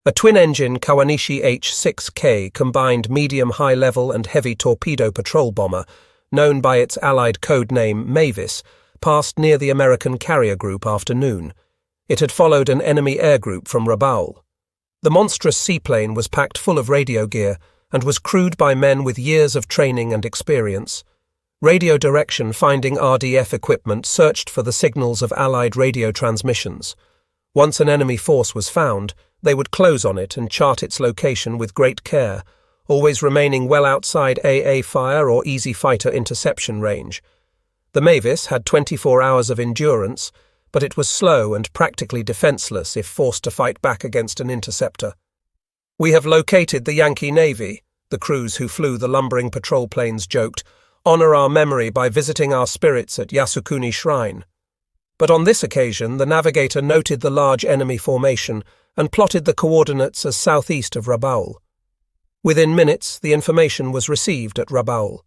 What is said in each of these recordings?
A twin-engine Kawanishi H-6K combined medium-high-level and heavy torpedo patrol bomber, known by its Allied code name Mavis, passed near the American carrier group after noon. It had followed an enemy air group from Rabaul. The monstrous seaplane was packed full of radio gear and was crewed by men with years of training and experience. Radio direction finding RDF equipment searched for the signals of Allied radio transmissions. Once an enemy force was found, they would close on it and chart its location with great care, always remaining well outside AA fire or easy fighter interception range. The Mavis had 24 hours of endurance, but it was slow and practically defenseless if forced to fight back against an interceptor. "We have located the Yankee Navy," the crews who flew the lumbering patrol planes joked. "Honor our memory by visiting our spirits at Yasukuni Shrine." But on this occasion, the navigator noted the large enemy formation and plotted the coordinates as southeast of Rabaul. Within minutes, the information was received at Rabaul.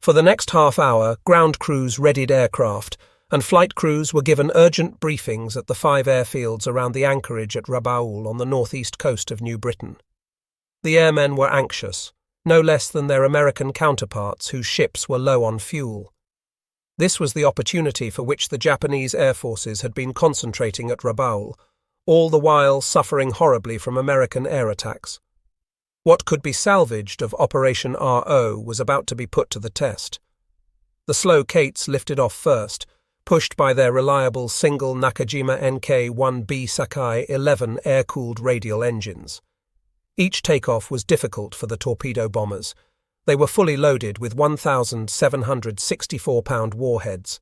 For the next half hour, ground crews readied aircraft, and flight crews were given urgent briefings at the 5 airfields around the anchorage at Rabaul on the northeast coast of New Britain. The airmen were anxious, no less than their American counterparts whose ships were low on fuel. This was the opportunity for which the Japanese air forces had been concentrating at Rabaul, all the while suffering horribly from American air attacks. What could be salvaged of Operation RO was about to be put to the test. The slow Kates lifted off first, pushed by their reliable single Nakajima NK-1B Sakai 11 air-cooled radial engines. Each takeoff was difficult for the torpedo bombers. They were fully loaded with 1,764-pound warheads.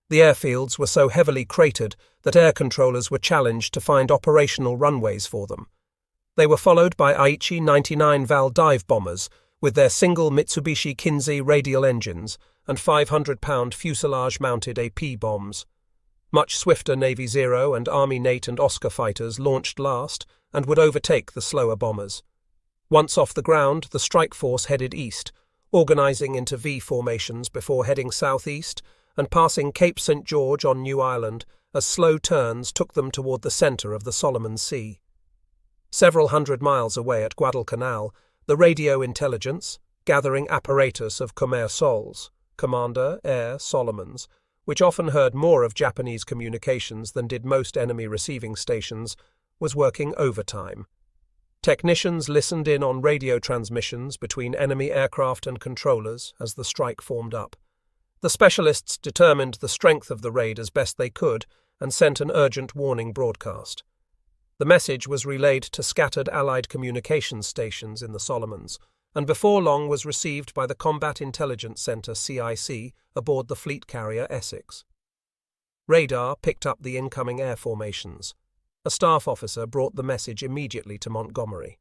The airfields were so heavily cratered that air controllers were challenged to find operational runways for them. They were followed by Aichi 99-Val dive bombers with their single Mitsubishi Kinzei radial engines and 500-pound fuselage-mounted AP bombs. Much swifter Navy Zero and Army Nate and Oscar fighters launched last and would overtake the slower bombers. Once off the ground, the strike force headed east, organizing into V formations before heading southeast and passing Cape St. George on New Ireland as slow turns took them toward the center of the Solomon Sea. Several hundred miles away at Guadalcanal, the radio intelligence, gathering apparatus of commercials, Commander, Air, Solomons, which often heard more of Japanese communications than did most enemy receiving stations, was working overtime. Technicians listened in on radio transmissions between enemy aircraft and controllers as the strike formed up. The specialists determined the strength of the raid as best they could and sent an urgent warning broadcast. The message was relayed to scattered Allied communications stations in the Solomons, and before long was received by the Combat Intelligence Center CIC aboard the fleet carrier Essex. Radar picked up the incoming air formations. A staff officer brought the message immediately to Montgomery.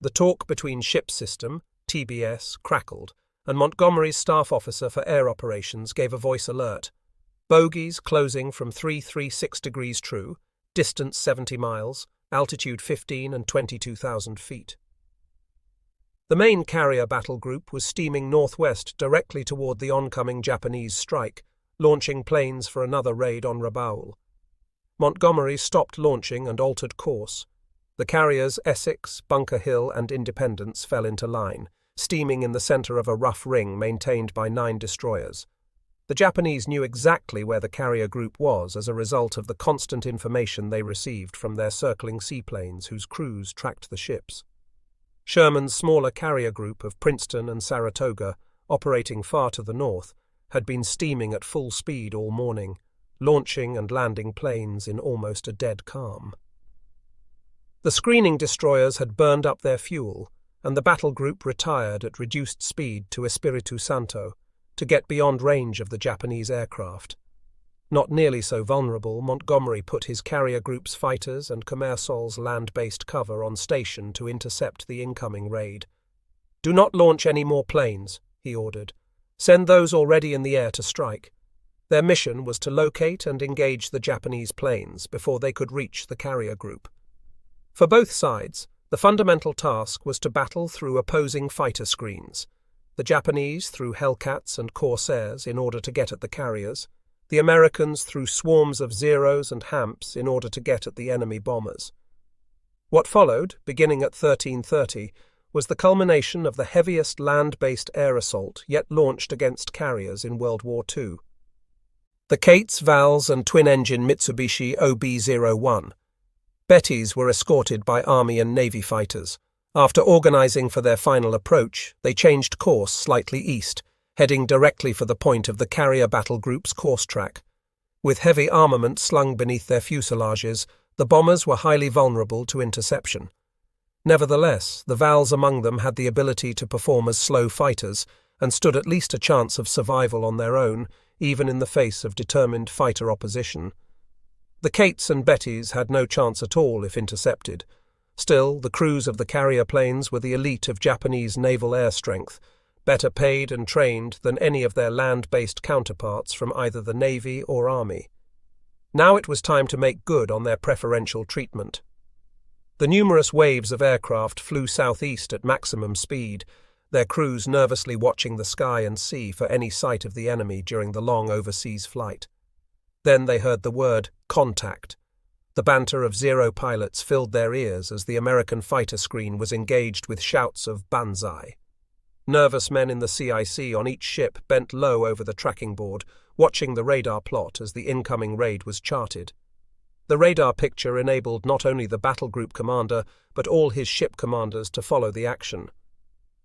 The talk between Ship System, TBS, crackled, and Montgomery's staff officer for air operations gave a voice alert. Bogies closing from 336 degrees true, distance 70 miles, altitude 15 and 22,000 feet. The main carrier battle group was steaming northwest directly toward the oncoming Japanese strike, launching planes for another raid on Rabaul. Montgomery stopped launching and altered course. The carriers Essex, Bunker Hill and Independence fell into line, steaming in the center of a rough ring maintained by 9 destroyers. The Japanese knew exactly where the carrier group was as a result of the constant information they received from their circling seaplanes whose crews tracked the ships. Sherman's smaller carrier group of Princeton and Saratoga, operating far to the north, had been steaming at full speed all morning, launching and landing planes in almost a dead calm. The screening destroyers had burned up their fuel, and the battle group retired at reduced speed to Espiritu Santo to get beyond range of the Japanese aircraft. Not nearly so vulnerable, Montgomery put his carrier group's fighters and Commercial's land-based cover on station to intercept the incoming raid. "Do not launch any more planes," he ordered. "Send those already in the air to strike." Their mission was to locate and engage the Japanese planes before they could reach the carrier group. For both sides, the fundamental task was to battle through opposing fighter screens. The Japanese through Hellcats and Corsairs in order to get at the carriers, the Americans through swarms of Zeros and Hamps in order to get at the enemy bombers. What followed, beginning at 1330, was the culmination of the heaviest land-based air assault yet launched against carriers in World War II. The Kates, Vals and twin-engine Mitsubishi OB-01 Bettys were escorted by Army and Navy fighters. After organizing for their final approach, they changed course slightly east, heading directly for the point of the carrier battle group's course track. With heavy armament slung beneath their fuselages, the bombers were highly vulnerable to interception. Nevertheless, the Vals among them had the ability to perform as slow fighters and stood at least a chance of survival on their own, even in the face of determined fighter opposition. The Kates and Bettys had no chance at all if intercepted. Still, the crews of the carrier planes were the elite of Japanese naval air strength, better paid and trained than any of their land-based counterparts from either the Navy or Army. Now it was time to make good on their preferential treatment. The numerous waves of aircraft flew southeast at maximum speed, their crews nervously watching the sky and sea for any sight of the enemy during the long overseas flight. Then they heard the word contact. The banter of Zero pilots filled their ears as the American fighter screen was engaged with shouts of banzai. Nervous men in the CIC on each ship bent low over the tracking board, watching the radar plot as the incoming raid was charted. The radar picture enabled not only the battle group commander, but all his ship commanders to follow the action.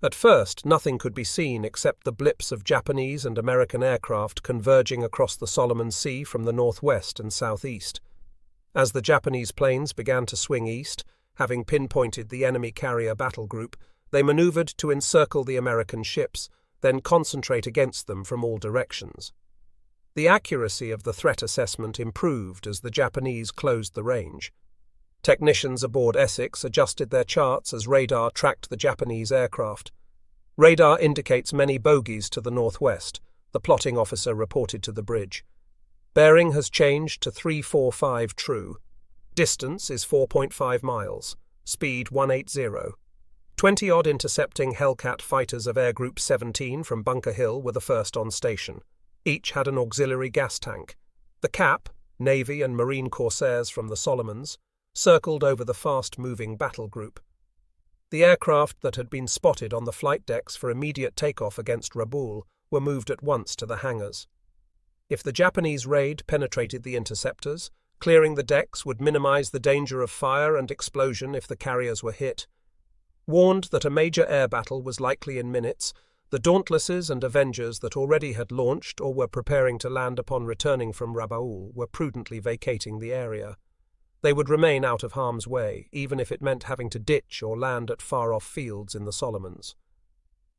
At first, nothing could be seen except the blips of Japanese and American aircraft converging across the Solomon Sea from the northwest and southeast. As the Japanese planes began to swing east, having pinpointed the enemy carrier battle group, they maneuvered to encircle the American ships, then concentrate against them from all directions. The accuracy of the threat assessment improved as the Japanese closed the range. Technicians aboard Essex adjusted their charts as radar tracked the Japanese aircraft. Radar indicates many bogies to the northwest, the plotting officer reported to the bridge. Bearing has changed to 345 true. Distance is 4.5 miles. Speed 180. 20-odd intercepting Hellcat fighters of Air Group 17 from Bunker Hill were the first on station. Each had an auxiliary gas tank. The Cap, Navy and Marine Corsairs from the Solomons, circled over the fast-moving battle group. The aircraft that had been spotted on the flight decks for immediate takeoff against Rabaul were moved at once to the hangars. If the Japanese raid penetrated the interceptors, clearing the decks would minimize the danger of fire and explosion if the carriers were hit. Warned that a major air battle was likely in minutes, the Dauntlesses and Avengers that already had launched or were preparing to land upon returning from Rabaul were prudently vacating the area. They would remain out of harm's way, even if it meant having to ditch or land at far-off fields in the Solomons.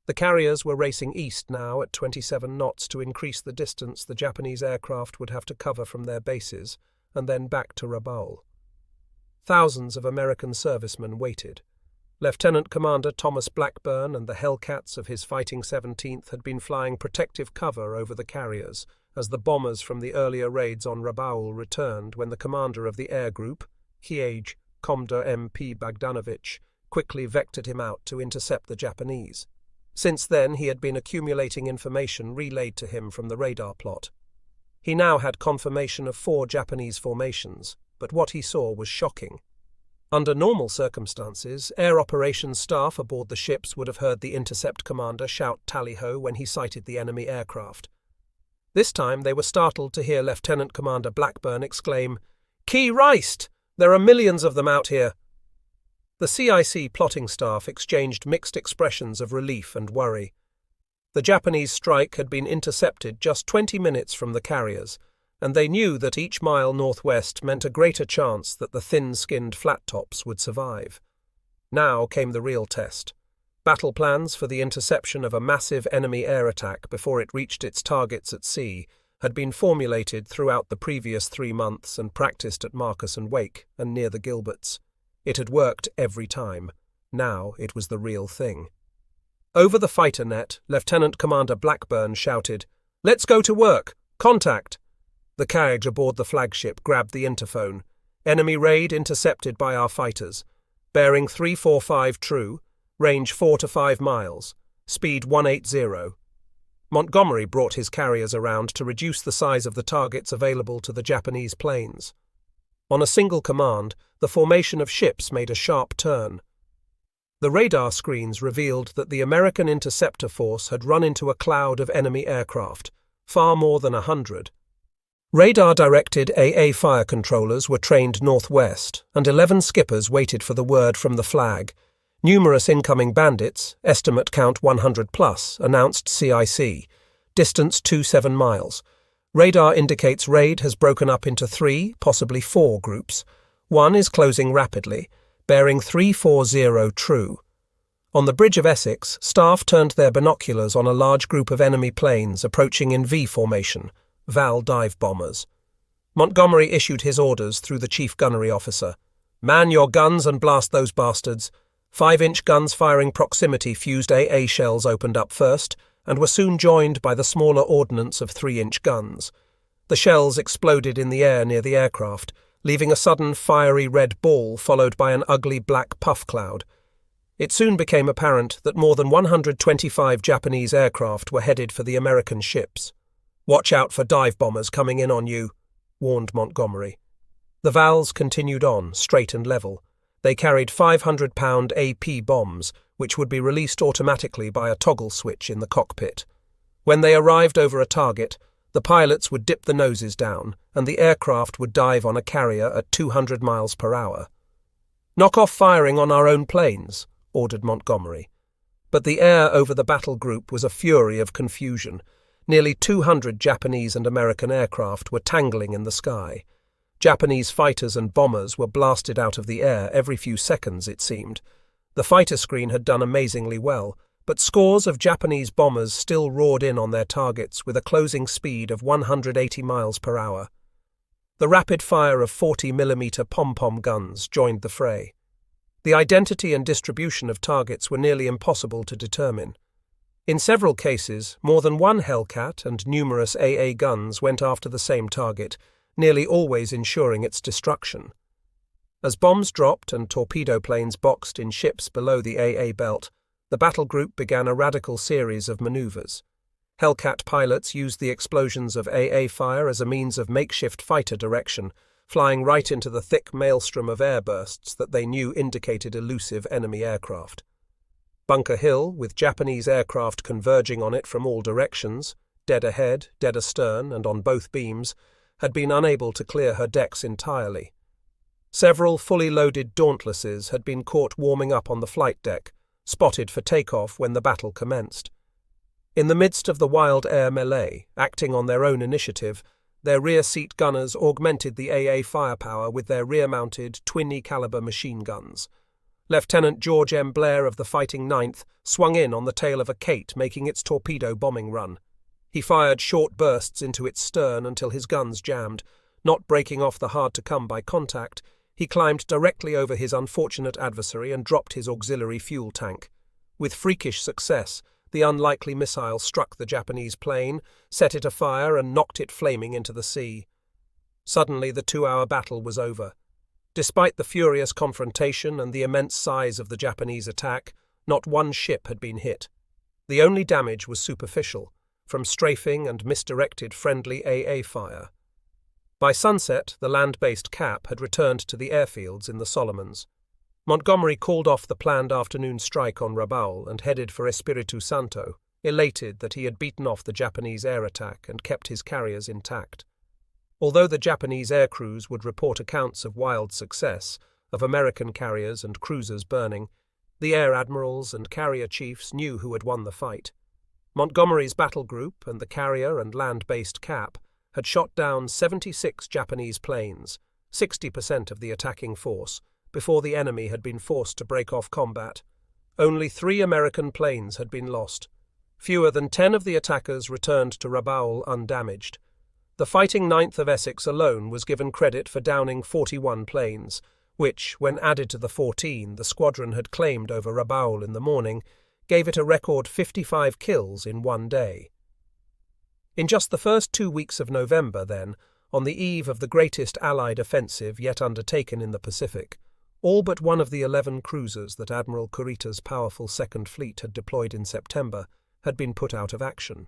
The carriers were racing east now at 27 knots to increase the distance the Japanese aircraft would have to cover from their bases, and then back to Rabaul. Thousands of American servicemen waited. Lieutenant Commander Thomas Blackburn and the Hellcats of his Fighting 17th had been flying protective cover over the carriers as the bombers from the earlier raids on Rabaul returned when the commander of the air group, Hiej, Commodore M.P. Bogdanovich, quickly vectored him out to intercept the Japanese. Since then he had been accumulating information relayed to him from the radar plot. He now had confirmation of 4 Japanese formations, but what he saw was shocking. Under normal circumstances, air operations staff aboard the ships would have heard the intercept commander shout tally-ho when he sighted the enemy aircraft. This time they were startled to hear Lieutenant Commander Blackburn exclaim, "Key Reist! There are millions of them out here!" The CIC plotting staff exchanged mixed expressions of relief and worry. The Japanese strike had been intercepted just 20 minutes from the carriers, and they knew that each mile northwest meant a greater chance that the thin-skinned flat-tops would survive. Now came the real test. Battle plans for the interception of a massive enemy air attack before it reached its targets at sea had been formulated throughout the previous 3 months and practiced at Marcus and Wake and near the Gilberts. It had worked every time. Now it was the real thing. Over the fighter net, Lieutenant Commander Blackburn shouted, "Let's go to work! Contact!" The carriage aboard the flagship grabbed the interphone. Enemy raid intercepted by our fighters. Bearing 345 true, range 4 to 5 miles, speed 180. Montgomery brought his carriers around to reduce the size of the targets available to the Japanese planes. On a single command, the formation of ships made a sharp turn. The radar screens revealed that the American interceptor force had run into a cloud of enemy aircraft, far more than 100. Radar-directed AA fire controllers were trained northwest, and 11 skippers waited for the word from the flag. Numerous incoming bandits, estimate count 100 plus, announced CIC. Distance 27 miles. Radar indicates raid has broken up into 3, possibly 4 groups. One is closing rapidly, bearing 340 true. On the bridge of Essex, staff turned their binoculars on a large group of enemy planes approaching in V formation, Val dive bombers. Montgomery issued his orders through the chief gunnery officer. Man your guns and blast those bastards. 5-inch guns firing proximity fused AA shells opened up first, and were soon joined by the smaller ordnance of 3-inch guns. The shells exploded in the air near the aircraft, leaving a sudden fiery red ball followed by an ugly black puff cloud. It soon became apparent that more than 125 Japanese aircraft were headed for the American ships. "Watch out for dive bombers coming in on you," warned Montgomery. The Vals continued on, straight and level. They carried 500-pound AP bombs, which would be released automatically by a toggle switch in the cockpit. When they arrived over a target, the pilots would dip the noses down, and the aircraft would dive on a carrier at 200 miles per hour. "Knock off firing on our own planes," ordered Montgomery. But the air over the battle group was a fury of confusion. Nearly 200 Japanese and American aircraft were tangling in the sky. Japanese fighters and bombers were blasted out of the air every few seconds, it seemed. The fighter screen had done amazingly well, but scores of Japanese bombers still roared in on their targets with a closing speed of 180 miles per hour. The rapid fire of 40mm pom-pom guns joined the fray. The identity and distribution of targets were nearly impossible to determine. In several cases, more than one Hellcat and numerous AA guns went after the same target, nearly always ensuring its destruction. As bombs dropped and torpedo planes boxed in ships below the AA belt, the battle group began a radical series of maneuvers. Hellcat pilots used the explosions of AA fire as a means of makeshift fighter direction, flying right into the thick maelstrom of airbursts that they knew indicated elusive enemy aircraft. Bunker Hill, with Japanese aircraft converging on it from all directions, dead ahead, dead astern, and on both beams, had been unable to clear her decks entirely. Several fully loaded Dauntlesses had been caught warming up on the flight deck, spotted for takeoff when the battle commenced. In the midst of the wild air melee, acting on their own initiative, their rear-seat gunners augmented the AA firepower with their rear-mounted twin-caliber machine guns. Lieutenant George M. Blair of the Fighting Ninth swung in on the tail of a Kate making its torpedo bombing run. He fired short bursts into its stern until his guns jammed. Not breaking off the hard-to-come by contact, he climbed directly over his unfortunate adversary and dropped his auxiliary fuel tank. With freakish success, the unlikely missile struck the Japanese plane, set it afire, and knocked it flaming into the sea. Suddenly, the 2-hour battle was over. Despite the furious confrontation and the immense size of the Japanese attack, not one ship had been hit. The only damage was superficial, from strafing and misdirected friendly AA fire. By sunset, the land-based cap had returned to the airfields in the Solomons. Montgomery called off the planned afternoon strike on Rabaul and headed for Espiritu Santo, elated that he had beaten off the Japanese air attack and kept his carriers intact. Although the Japanese air crews would report accounts of wild success, of American carriers and cruisers burning, the air admirals and carrier chiefs knew who had won the fight. Montgomery's battle group and the carrier and land-based cap had shot down 76 Japanese planes, 60% of the attacking force, before the enemy had been forced to break off combat. Only 3 American planes had been lost. Fewer than 10 of the attackers returned to Rabaul undamaged. The Fighting Ninth of Essex alone was given credit for downing 41 planes, which, when added to the 14 the squadron had claimed over Rabaul in the morning, gave it a record 55 kills in one day. In just the first 2 weeks of November, then, on the eve of the greatest Allied offensive yet undertaken in the Pacific, all but one of the 11 cruisers that Admiral Kurita's powerful Second Fleet had deployed in September had been put out of action.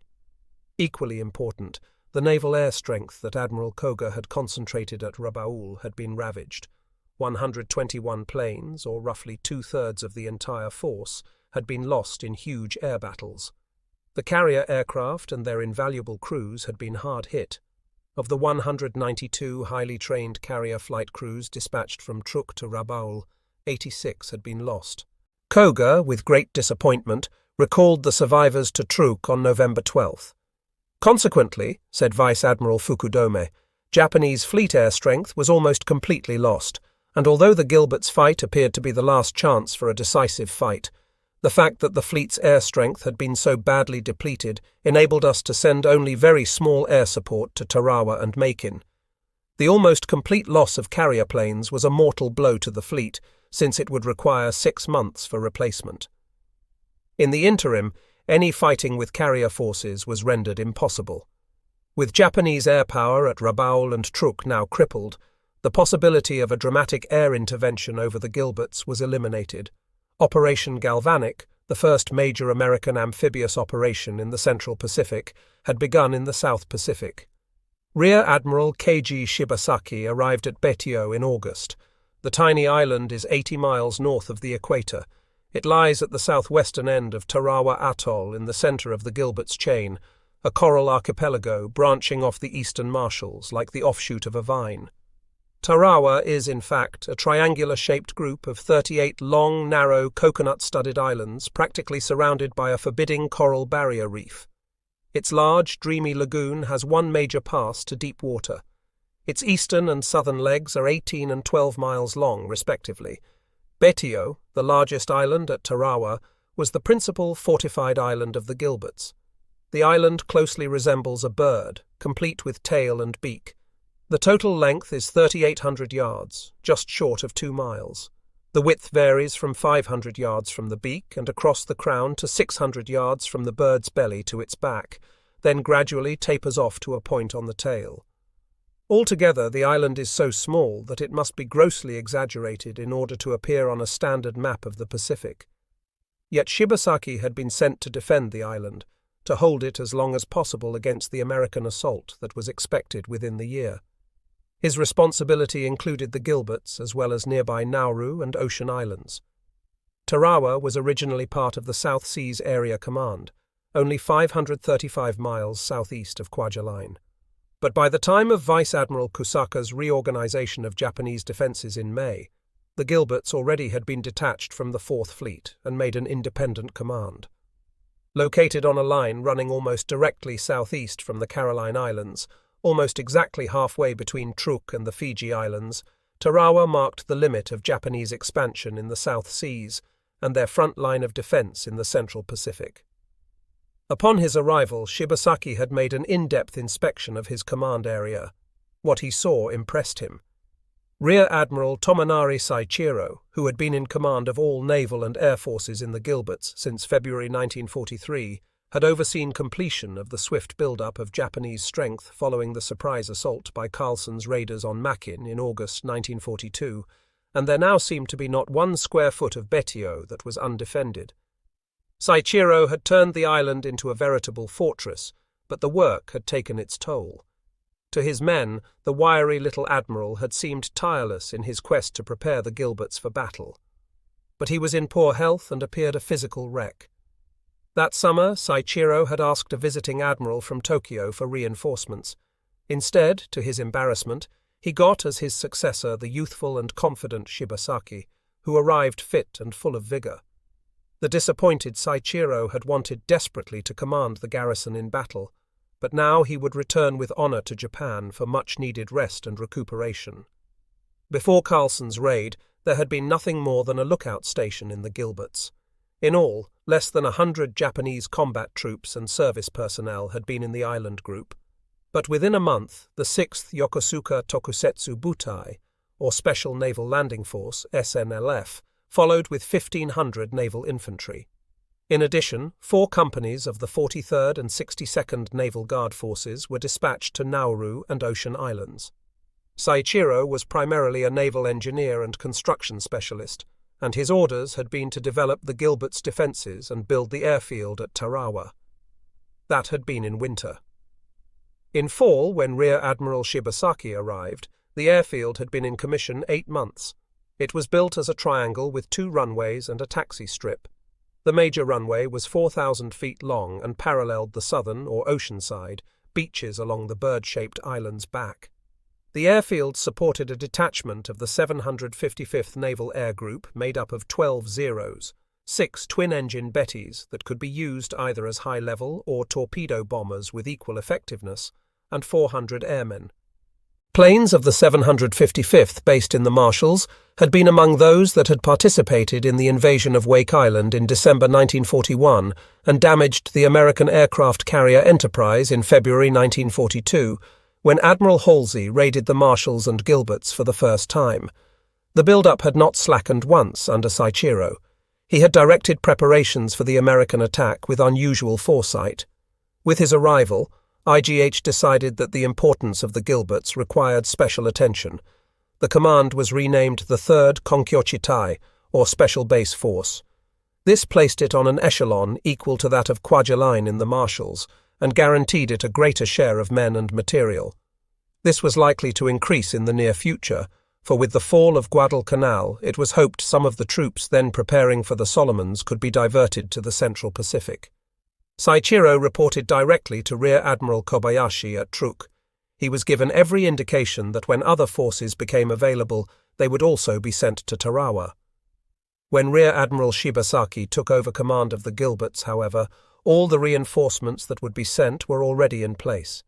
Equally important, the naval air strength that Admiral Koga had concentrated at Rabaul had been ravaged. 121 planes, or roughly two-thirds of the entire force, had been lost in huge air battles. The carrier aircraft and their invaluable crews had been hard hit. Of the 192 highly trained carrier flight crews dispatched from Truk to Rabaul, 86 had been lost. Koga, with great disappointment, recalled the survivors to Truk on November 12th. Consequently, said Vice Admiral Fukudome, Japanese fleet air strength was almost completely lost, and although the Gilbert's fight appeared to be the last chance for a decisive fight, the fact that the fleet's air strength had been so badly depleted enabled us to send only very small air support to Tarawa and Makin. The almost complete loss of carrier planes was a mortal blow to the fleet, since it would require 6 months for replacement. In the interim, any fighting with carrier forces was rendered impossible. With Japanese air power at Rabaul and Truk now crippled, the possibility of a dramatic air intervention over the Gilberts was eliminated. Operation Galvanic, the first major American amphibious operation in the Central Pacific, had begun in the South Pacific. Rear Admiral Keiji Shibasaki arrived at Ep.2 in August. The tiny island is 80 miles north of the equator. It lies at the southwestern end of Tarawa Atoll in the center of the Gilbert's chain, a coral archipelago branching off the eastern Marshalls like the offshoot of a vine. Tarawa is, in fact, a triangular-shaped group of 38 long, narrow, coconut-studded islands practically surrounded by a forbidding coral barrier reef. Its large, dreamy lagoon has one major pass to deep water. Its eastern and southern legs are 18 and 12 miles long, respectively. Ep.2, the largest island at Tarawa, was the principal fortified island of the Gilberts. The island closely resembles a bird, complete with tail and beak. The total length is 3,800 yards, just short of 2 miles. The width varies from 500 yards from the beak and across the crown to 600 yards from the bird's belly to its back, then gradually tapers off to a point on the tail. Altogether, the island is so small that it must be grossly exaggerated in order to appear on a standard map of the Pacific. Yet Shibasaki had been sent to defend the island, to hold it as long as possible against the American assault that was expected within the year. His responsibility included the Gilberts as well as nearby Nauru and Ocean Islands. Tarawa was originally part of the South Seas Area Command, only 535 miles southeast of Kwajalein. But by the time of Vice Admiral Kusaka's reorganization of Japanese defenses in May, the Gilberts already had been detached from the Fourth Fleet and made an independent command. Located on a line running almost directly southeast from the Caroline Islands, almost exactly halfway between Truk and the Fiji Islands, Tarawa marked the limit of Japanese expansion in the South Seas and their front line of defense in the Central Pacific. Upon his arrival, Shibasaki had made an in-depth inspection of his command area. What he saw impressed him. Rear Admiral Tomonari Saichiro, who had been in command of all naval and air forces in the Gilberts since February 1943, had overseen completion of the swift build-up of Japanese strength following the surprise assault by Carlson's raiders on Makin in August 1942, and there now seemed to be not 1 square foot of Ep.2 that was undefended. Saichiro had turned the island into a veritable fortress, but the work had taken its toll. To his men, the wiry little admiral had seemed tireless in his quest to prepare the Gilberts for battle. But he was in poor health and appeared a physical wreck. That summer, Saichiro had asked a visiting admiral from Tokyo for reinforcements. Instead, to his embarrassment, he got as his successor the youthful and confident Shibasaki, who arrived fit and full of vigor. The disappointed Saichiro had wanted desperately to command the garrison in battle, but now he would return with honor to Japan for much-needed rest and recuperation. Before Carlson's raid, there had been nothing more than a lookout station in the Gilberts. In all, less than 100 Japanese combat troops and service personnel had been in the island group. But within a month, the 6th Yokosuka Tokusetsu Butai, or Special Naval Landing Force, SNLF, followed with 1,500 naval infantry. In addition, 4 companies of the 43rd and 62nd Naval Guard Forces were dispatched to Nauru and Ocean Islands. Saichiro was primarily a naval engineer and construction specialist, and his orders had been to develop the Gilberts' defences and build the airfield at Tarawa. That had been in winter. In fall, when Rear Admiral Shibasaki arrived, the airfield had been in commission 8 months. It was built as a triangle with 2 runways and a taxi strip. The major runway was 4,000 feet long and paralleled the southern or ocean side, beaches along the bird-shaped island's back. The airfield supported a detachment of the 755th Naval Air Group made up of 12 Zeros, 6 twin-engine Bettys that could be used either as high-level or torpedo bombers with equal effectiveness, and 400 airmen. Planes of the 755th, based in the Marshalls, had been among those that had participated in the invasion of Wake Island in December 1941 and damaged the American aircraft carrier Enterprise in February 1942, when Admiral Halsey raided the Marshalls and Gilberts for the first time. The build-up had not slackened once under Saichiro. He had directed preparations for the American attack with unusual foresight. With his arrival, IGH decided that the importance of the Gilberts required special attention. The command was renamed the 3rd Konkyochitai, or Special Base Force. This placed it on an echelon equal to that of Kwajalein in the Marshalls, and guaranteed it a greater share of men and material. This was likely to increase in the near future, for with the fall of Guadalcanal, it was hoped some of the troops then preparing for the Solomons could be diverted to the Central Pacific. Saichiro reported directly to Rear Admiral Kobayashi at Truk. He was given every indication that when other forces became available, they would also be sent to Tarawa. When Rear Admiral Shibasaki took over command of the Gilberts, however, all the reinforcements that would be sent were already in place.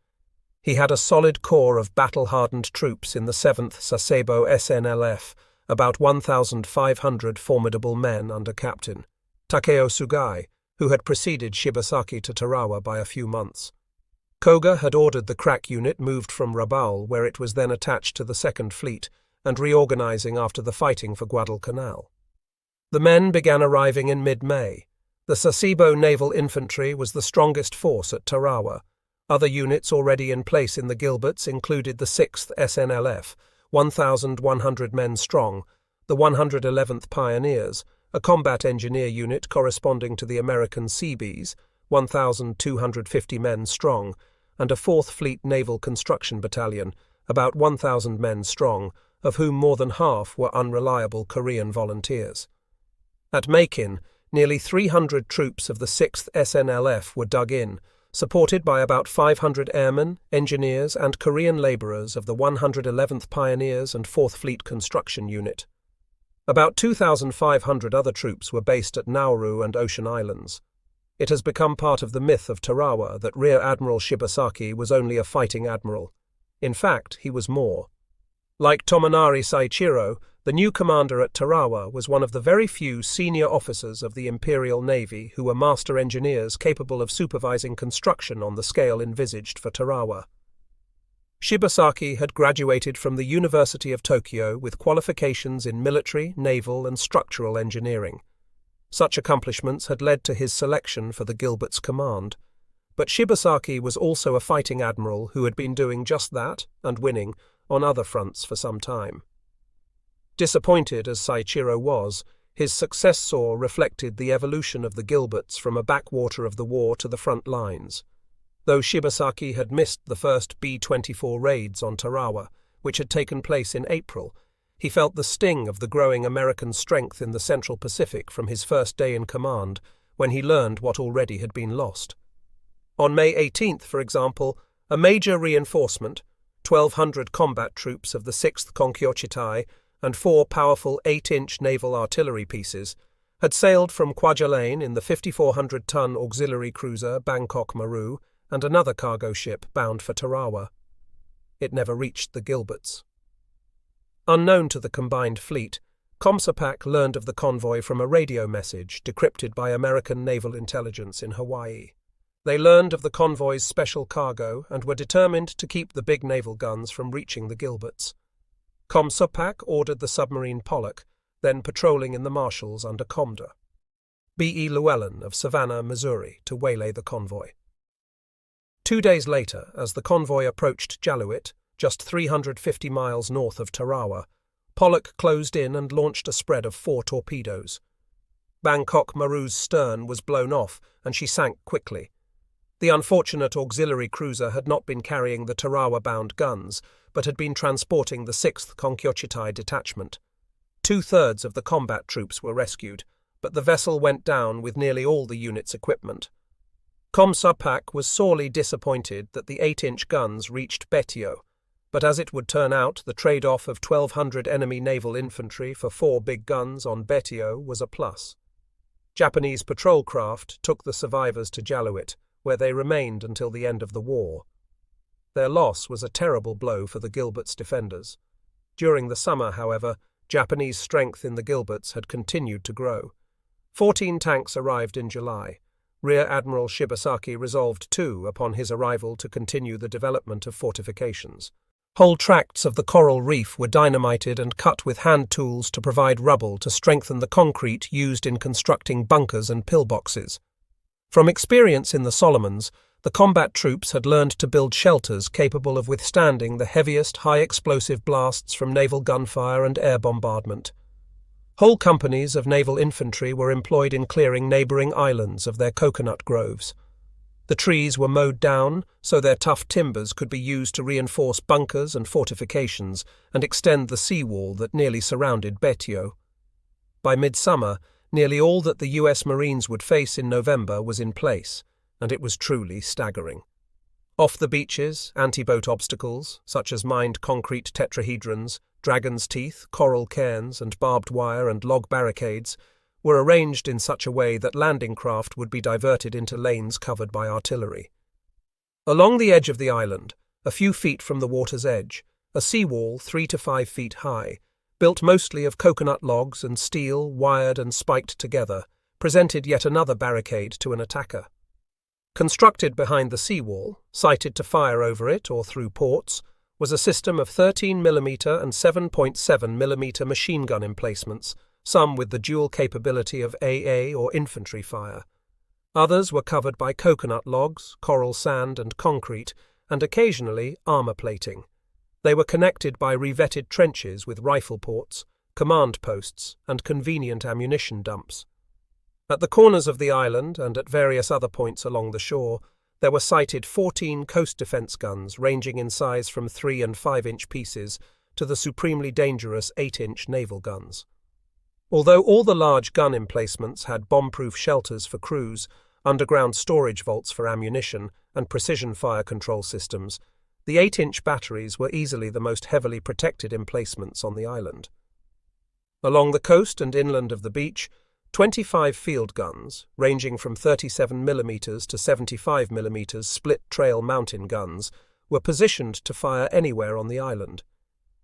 He had a solid core of battle-hardened troops in the 7th Sasebo SNLF, about 1,500 formidable men under Captain Takeo Sugai, who had preceded Shibasaki to Tarawa by a few months. Koga had ordered the crack unit moved from Rabaul, where it was then attached to the 2nd Fleet, and reorganizing after the fighting for Guadalcanal. The men began arriving in mid-May. The Sasebo Naval Infantry was the strongest force at Tarawa. Other units already in place in the Gilberts included the 6th SNLF, 1,100 men strong, the 111th Pioneers, a combat engineer unit corresponding to the American Seabees, 1,250 men strong, and a 4th Fleet Naval Construction Battalion, about 1,000 men strong, of whom more than half were unreliable Korean volunteers. At Makin, nearly 300 troops of the 6th SNLF were dug in, supported by about 500 airmen, engineers, and Korean labourers of the 111th Pioneers and 4th Fleet Construction Unit. About 2,500 other troops were based at Nauru and Ocean Islands. It has become part of the myth of Tarawa that Rear Admiral Shibasaki was only a fighting admiral. In fact, he was more. Like Tomonari Saichiro, the new commander at Tarawa was one of the very few senior officers of the Imperial Navy who were master engineers capable of supervising construction on the scale envisaged for Tarawa. Shibasaki had graduated from the University of Tokyo with qualifications in military, naval, and structural engineering. Such accomplishments had led to his selection for the Gilbert's command. But Shibasaki was also a fighting admiral who had been doing just that, and winning, on other fronts for some time. Disappointed as Saichiro was, his successor reflected the evolution of the Gilberts from a backwater of the war to the front lines. Though Shibasaki had missed the first B-24 raids on Tarawa, which had taken place in April, he felt the sting of the growing American strength in the Central Pacific from his first day in command, when he learned what already had been lost. On May 18th, for example, a major reinforcement, 1,200 combat troops of the 6th Konkyochitai and 4 powerful 8-inch naval artillery pieces, had sailed from Kwajalein in the 5,400-ton auxiliary cruiser Bangkok Maru and another cargo ship bound for Tarawa. It never reached the Gilberts. Unknown to the combined fleet, Comsopak learned of the convoy from a radio message decrypted by American naval intelligence in Hawaii. They learned of the convoy's special cargo and were determined to keep the big naval guns from reaching the Gilberts. Comsopak ordered the submarine Pollock, then patrolling in the Marshalls under Comda, B.E. Llewellyn of Savannah, Missouri, to waylay the convoy. 2 days later, as the convoy approached Jaluit, just 350 miles north of Tarawa, Pollock closed in and launched a spread of 4 torpedoes. Bangkok Maru's stern was blown off and she sank quickly. The unfortunate auxiliary cruiser had not been carrying the Tarawa-bound guns, but had been transporting the 6th Konkyochitai detachment. 2/3 of the combat troops were rescued, but the vessel went down with nearly all the unit's equipment. Komsa Pak was sorely disappointed that the 8-inch guns reached Betio, but as it would turn out, the trade-off of 1,200 enemy naval infantry for 4 big guns on Betio was a plus. Japanese patrol craft took the survivors to Jaluit, where they remained until the end of the war. Their loss was a terrible blow for the Gilbert's defenders. During the summer, however, Japanese strength in the Gilberts had continued to grow. 14 tanks arrived in July. Rear Admiral Shibasaki resolved too upon his arrival to continue the development of fortifications. Whole tracts of the coral reef were dynamited and cut with hand tools to provide rubble to strengthen the concrete used in constructing bunkers and pillboxes. From experience in the Solomons, the combat troops had learned to build shelters capable of withstanding the heaviest high-explosive blasts from naval gunfire and air bombardment. Whole companies of naval infantry were employed in clearing neighbouring islands of their coconut groves. The trees were mowed down so their tough timbers could be used to reinforce bunkers and fortifications and extend the seawall that nearly surrounded Betio. By midsummer, nearly all that the US Marines would face in November was in place, and it was truly staggering. Off the beaches, anti-boat obstacles, such as mined concrete tetrahedrons, dragon's teeth, coral cairns, and barbed wire and log barricades, were arranged in such a way that landing craft would be diverted into lanes covered by artillery. Along the edge of the island, a few feet from the water's edge, a seawall 3 to 5 feet high, built mostly of coconut logs and steel wired and spiked together, presented yet another barricade to an attacker. Constructed behind the seawall, sighted to fire over it or through ports, was a system of 13mm and 7.7mm machine gun emplacements, some with the dual capability of AA or infantry fire. Others were covered by coconut logs, coral sand and concrete, and occasionally armour plating. They were connected by revetted trenches with rifle ports, command posts, and convenient ammunition dumps. At the corners of the island and at various other points along the shore, there were sighted 14 coast defence guns ranging in size from 3 and 5-inch pieces to the supremely dangerous 8-inch naval guns. Although all the large gun emplacements had bomb-proof shelters for crews, underground storage vaults for ammunition, and precision fire control systems, the 8-inch batteries were easily the most heavily protected emplacements on the island. Along the coast and inland of the beach, 25 field guns, ranging from 37mm to 75mm split-trail mountain guns, were positioned to fire anywhere on the island.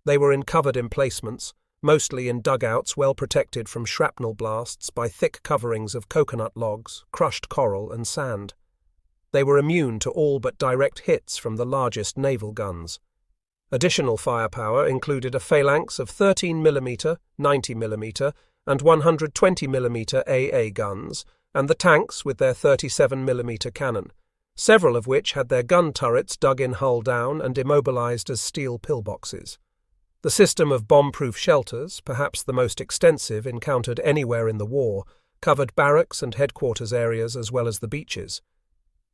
They were in covered emplacements, mostly in dugouts well protected from shrapnel blasts by thick coverings of coconut logs, crushed coral and sand. They were immune to all but direct hits from the largest naval guns. Additional firepower included a phalanx of 13mm, 90mm, and 120mm AA guns, and the tanks with their 37mm cannon, several of which had their gun turrets dug in hull down and immobilized as steel pillboxes. The system of bomb-proof shelters, perhaps the most extensive encountered anywhere in the war, covered barracks and headquarters areas as well as the beaches.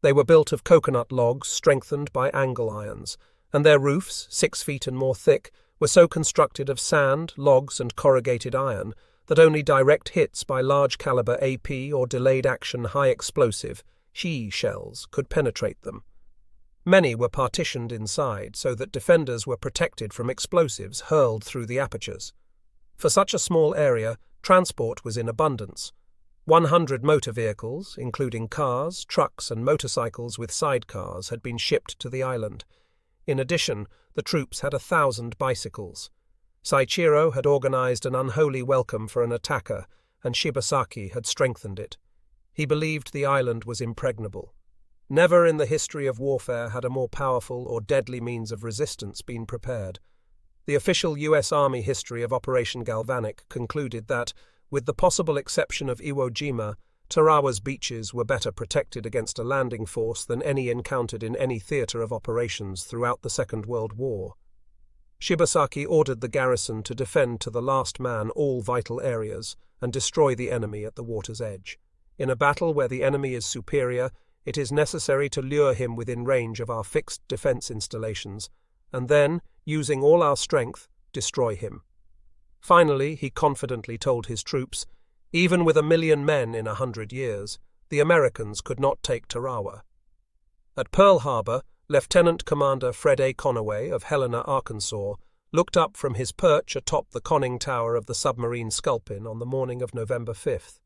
They were built of coconut logs strengthened by angle irons, and their roofs, 6 feet and more thick, were so constructed of sand, logs and corrugated iron that only direct hits by large-caliber AP or delayed-action high-explosive HE shells could penetrate them. Many were partitioned inside so that defenders were protected from explosives hurled through the apertures. For such a small area, transport was in abundance. 100 motor vehicles, including cars, trucks and motorcycles with sidecars, had been shipped to the island. In addition, the troops had 1,000 bicycles. Saichiro had organized an unholy welcome for an attacker, and Shibasaki had strengthened it. He believed the island was impregnable. Never in the history of warfare had a more powerful or deadly means of resistance been prepared. The official U.S. Army history of Operation Galvanic concluded that, with the possible exception of Iwo Jima, Tarawa's beaches were better protected against a landing force than any encountered in any theatre of operations throughout the Second World War. Shibasaki ordered the garrison to defend to the last man all vital areas and destroy the enemy at the water's edge. In a battle where the enemy is superior, it is necessary to lure him within range of our fixed defense installations, and then, using all our strength, destroy him. Finally, he confidently told his troops, even with 1,000,000 men in 100 years, the Americans could not take Tarawa. At Pearl Harbor, Lieutenant Commander Fred A. Conaway of Helena, Arkansas, looked up from his perch atop the conning tower of the submarine Sculpin on the morning of November 5th.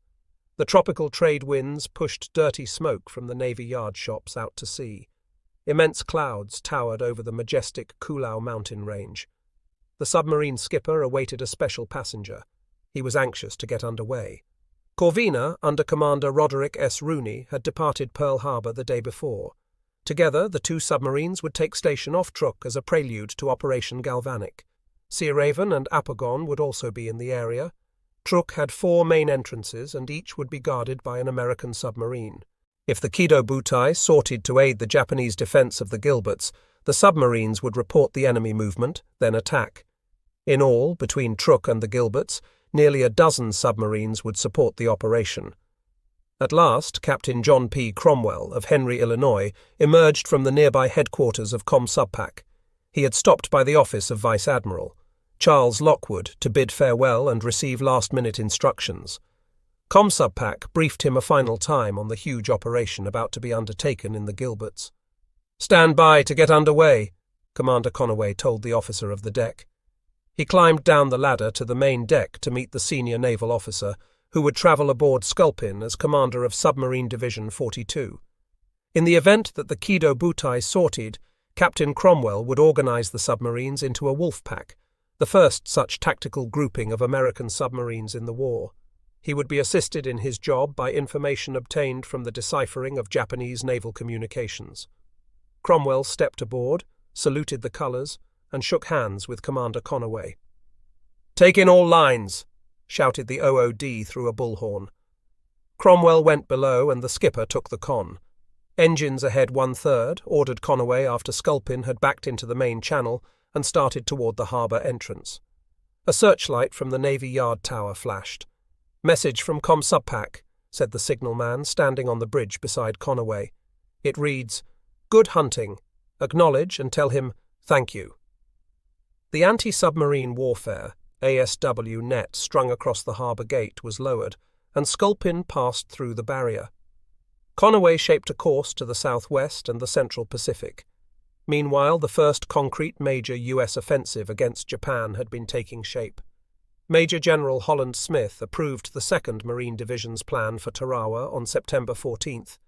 The tropical trade winds pushed dirty smoke from the Navy yard shops out to sea. Immense clouds towered over the majestic Kulau mountain range. The submarine skipper awaited a special passenger. He was anxious to get underway. Corvina, under Commander Roderick S. Rooney, had departed Pearl Harbor the day before. Together, the two submarines would take station off Truk as a prelude to Operation Galvanic. Sea Raven and Apogon would also be in the area. Truk had 4 main entrances, and each would be guarded by an American submarine. If the Kido Butai sorted to aid the Japanese defense of the Gilberts, the submarines would report the enemy movement, then attack. In all, between Truk and the Gilberts, nearly a dozen submarines would support the operation. At last, Captain John P. Cromwell of Henry, Illinois, emerged from the nearby headquarters of ComSubPac. He had stopped by the office of Vice Admiral Charles Lockwood to bid farewell and receive last-minute instructions. ComSubPac briefed him a final time on the huge operation about to be undertaken in the Gilberts. "Stand by to get underway," Commander Conaway told the officer of the deck. He climbed down the ladder to the main deck to meet the senior naval officer, who would travel aboard Sculpin as commander of Submarine Division 42. In the event that the Kido Butai sortied, Captain Cromwell would organize the submarines into a wolf pack, the first such tactical grouping of American submarines in the war. He would be assisted in his job by information obtained from the deciphering of Japanese naval communications. Cromwell stepped aboard, saluted the colors, and shook hands with Commander Conaway. "Take in all lines," shouted the OOD through a bullhorn. Cromwell went below and the skipper took the con. "Engines ahead 1/3, ordered Conaway after Sculpin had backed into the main channel and started toward the harbour entrance. A searchlight from the Navy Yard Tower flashed. "Message from ComSubPac," said the signalman standing on the bridge beside Conaway. It reads, "Good hunting. Acknowledge and tell him thank you." The anti-submarine warfare ASW net strung across the harbour gate was lowered, and Sculpin passed through the barrier. Conaway shaped a course to the southwest and the Central Pacific. Meanwhile, the first concrete major U.S. offensive against Japan had been taking shape. Major General Holland Smith approved the 2nd Marine Division's plan for Tarawa on September 14th.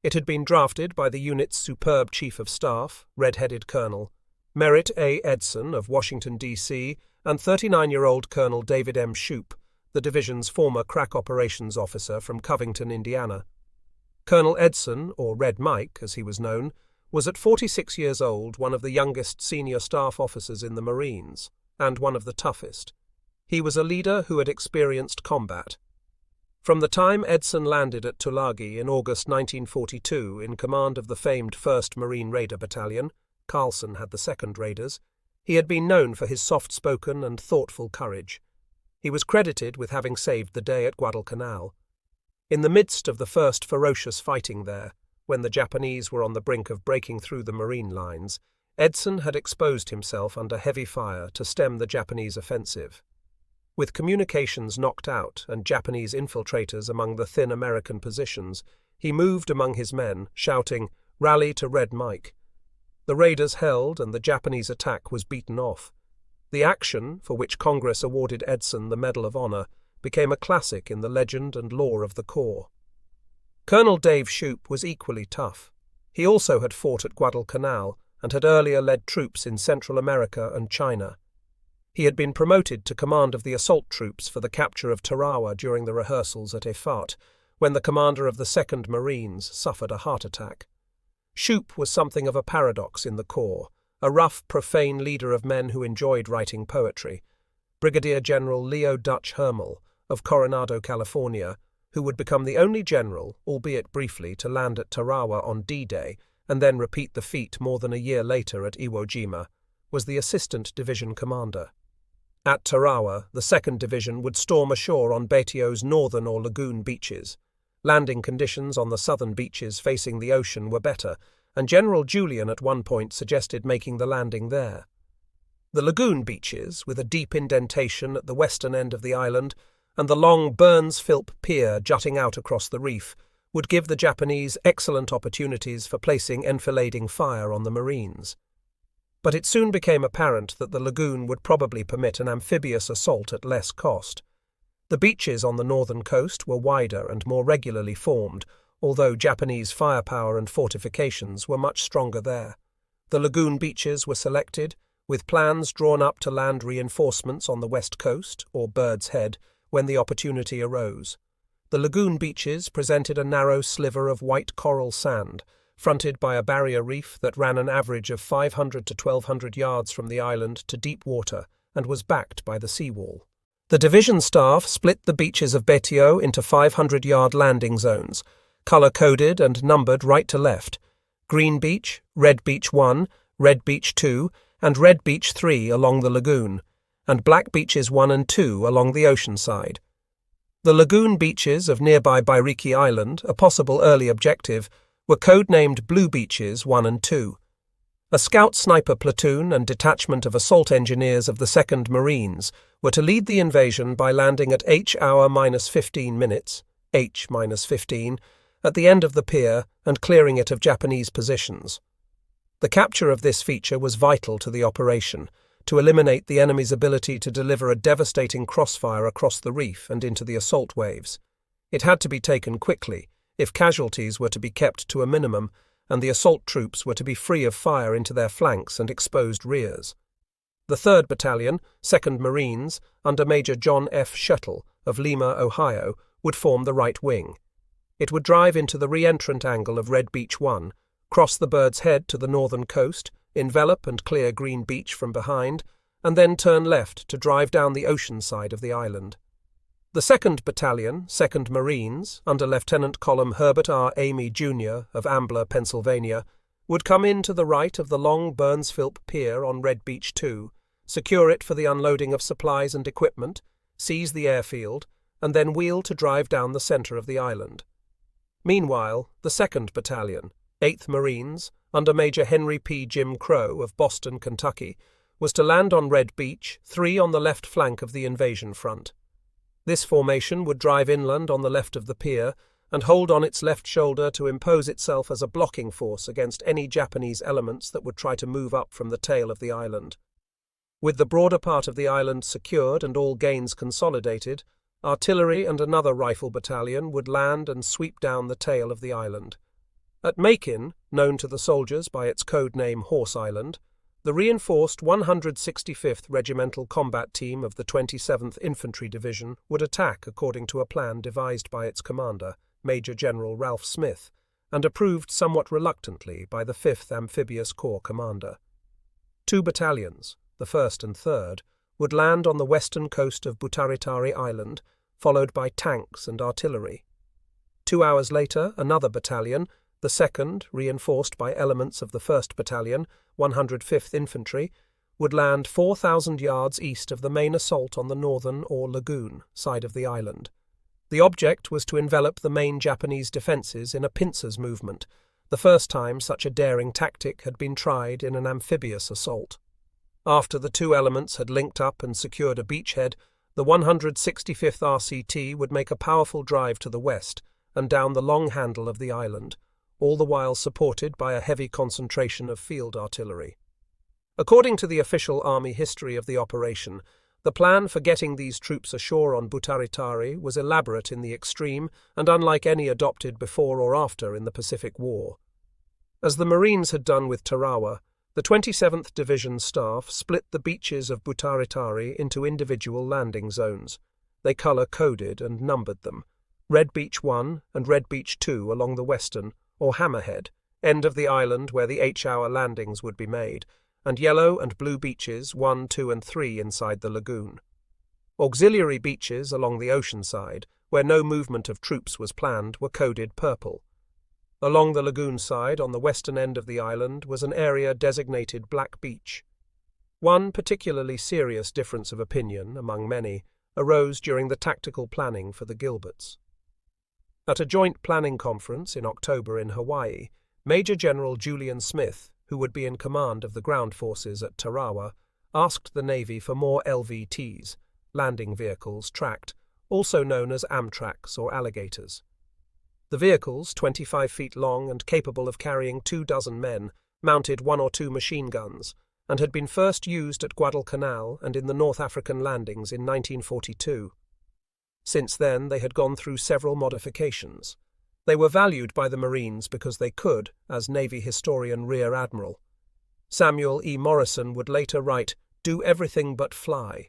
It had been drafted by the unit's superb Chief of Staff, red-headed Colonel Merritt A. Edson of Washington, D.C., and 39-year-old Colonel David M. Shoup, the division's former crack operations officer from Covington, Indiana. Colonel Edson, or Red Mike as he was known, was at 46 years old one of the youngest senior staff officers in the Marines, and one of the toughest. He was a leader who had experienced combat. From the time Edson landed at Tulagi in August 1942 in command of the famed 1st Marine Raider Battalion, Carlson had the 2nd Raiders, he had been known for his soft-spoken and thoughtful courage. He was credited with having saved the day at Guadalcanal. In the midst of the first ferocious fighting there, when the Japanese were on the brink of breaking through the marine lines, Edson had exposed himself under heavy fire to stem the Japanese offensive. With communications knocked out and Japanese infiltrators among the thin American positions, he moved among his men, shouting, "Rally to Red Mike." The raiders held and the Japanese attack was beaten off. The action, for which Congress awarded Edson the Medal of Honor, became a classic in the legend and lore of the Corps. Colonel Dave Shoup was equally tough. He also had fought at Guadalcanal and had earlier led troops in Central America and China. He had been promoted to command of the assault troops for the capture of Tarawa during the rehearsals at Efat, when the commander of the 2nd Marines suffered a heart attack. Shoup was something of a paradox in the Corps, a rough, profane leader of men who enjoyed writing poetry. Brigadier General Leo Dutch Hermel of Coronado, California, who would become the only general, albeit briefly, to land at Tarawa on D-Day and then repeat the feat more than a year later at Iwo Jima, was the assistant division commander. At Tarawa, the 2nd Division would storm ashore on Baitio's northern or lagoon beaches. Landing conditions on the southern beaches facing the ocean were better, and General Julian at one point suggested making the landing there. The lagoon beaches, with a deep indentation at the western end of the island, and the long Burns-Philp pier jutting out across the reef, would give the Japanese excellent opportunities for placing enfilading fire on the Marines. But it soon became apparent that the lagoon would probably permit an amphibious assault at less cost. The beaches on the northern coast were wider and more regularly formed, although Japanese firepower and fortifications were much stronger there. The lagoon beaches were selected, with plans drawn up to land reinforcements on the west coast, or Bird's Head, when the opportunity arose. The lagoon beaches presented a narrow sliver of white coral sand, fronted by a barrier reef that ran an average of 500 to 1,200 yards from the island to deep water and was backed by the seawall. The division staff split the beaches of Ep.2 into 500-yard landing zones, colour-coded and numbered right to left: Green Beach, Red Beach 1, Red Beach 2, and Red Beach 3 along the lagoon, and Black Beaches 1 and 2 along the ocean side. The lagoon beaches of nearby Bairiki Island, a possible early objective, were codenamed Blue Beaches 1 and 2. A scout sniper platoon and detachment of assault engineers of the 2nd Marines were to lead the invasion by landing at H-hour -15 minutes, H-15, at the end of the pier and clearing it of Japanese positions. The capture of this feature was vital to the operation, to eliminate the enemy's ability to deliver a devastating crossfire across the reef and into the assault waves. It had to be taken quickly, if casualties were to be kept to a minimum, and the assault troops were to be free of fire into their flanks and exposed rears. The 3rd Battalion, 2nd Marines, under Major John F. Shuttle of Lima, Ohio, would form the right wing. It would drive into the re-entrant angle of Red Beach 1, cross the Bird's Head to the northern coast, envelop and clear Green Beach from behind, and then turn left to drive down the ocean side of the island. The 2nd Battalion, 2nd Marines, under Lieutenant Column Herbert R. Amy, Jr. of Ambler, Pennsylvania, would come in to the right of the long Burns-Philp pier on Red Beach 2, secure it for the unloading of supplies and equipment, seize the airfield, and then wheel to drive down the centre of the island. Meanwhile, the 2nd Battalion, 8th Marines, under Major Henry P. Jim Crow of Boston, Kentucky, was to land on Red Beach, 3 on the left flank of the invasion front. This formation would drive inland on the left of the pier and hold on its left shoulder to impose itself as a blocking force against any Japanese elements that would try to move up from the tail of the island. With the broader part of the island secured and all gains consolidated, artillery and another rifle battalion would land and sweep down the tail of the island. At Macon, known to the soldiers by its code name Horse Island, the reinforced 165th Regimental Combat Team of the 27th Infantry Division would attack according to a plan devised by its commander, Major General Ralph Smith, and approved somewhat reluctantly by the 5th Amphibious Corps commander. 2 battalions, the 1st and 3rd, would land on the western coast of Butaritari Island, followed by tanks and artillery. 2 hours later, another battalion, the 2nd, reinforced by elements of the 1st Battalion, 105th Infantry, would land 4,000 yards east of the main assault on the northern, or lagoon, side of the island. The object was to envelop the main Japanese defences in a pincers movement, the first time such a daring tactic had been tried in an amphibious assault. After the 2 elements had linked up and secured a beachhead, the 165th RCT would make a powerful drive to the west and down the long handle of the island, all the while supported by a heavy concentration of field artillery. According to the official army history of the operation, the plan for getting these troops ashore on Butaritari was elaborate in the extreme and unlike any adopted before or after in the Pacific War. As the Marines had done with Tarawa, the 27th Division staff split the beaches of Butaritari into individual landing zones. They colour-coded and numbered them: Red Beach 1 and Red Beach 2 along the western, or hammerhead, end of the island where the H-hour landings would be made, and yellow and blue beaches 1, 2 and 3 inside the lagoon. Auxiliary beaches along the ocean side, where no movement of troops was planned, were coded purple. Along the lagoon side, on the western end of the island, was an area designated Black Beach. One particularly serious difference of opinion, among many, arose during the tactical planning for the Gilberts. At a joint planning conference in October in Hawaii, Major General Julian Smith, who would be in command of the ground forces at Tarawa, asked the Navy for more LVTs, landing vehicles tracked, also known as Amtracs or alligators. The vehicles, 25 feet long and capable of carrying 24 men, mounted 1 or 2 machine guns, and had been first used at Guadalcanal and in the North African landings in 1942. Since then, they had gone through several modifications. They were valued by the Marines because they could, as Navy historian Rear Admiral Samuel E. Morrison would later write, do everything but fly.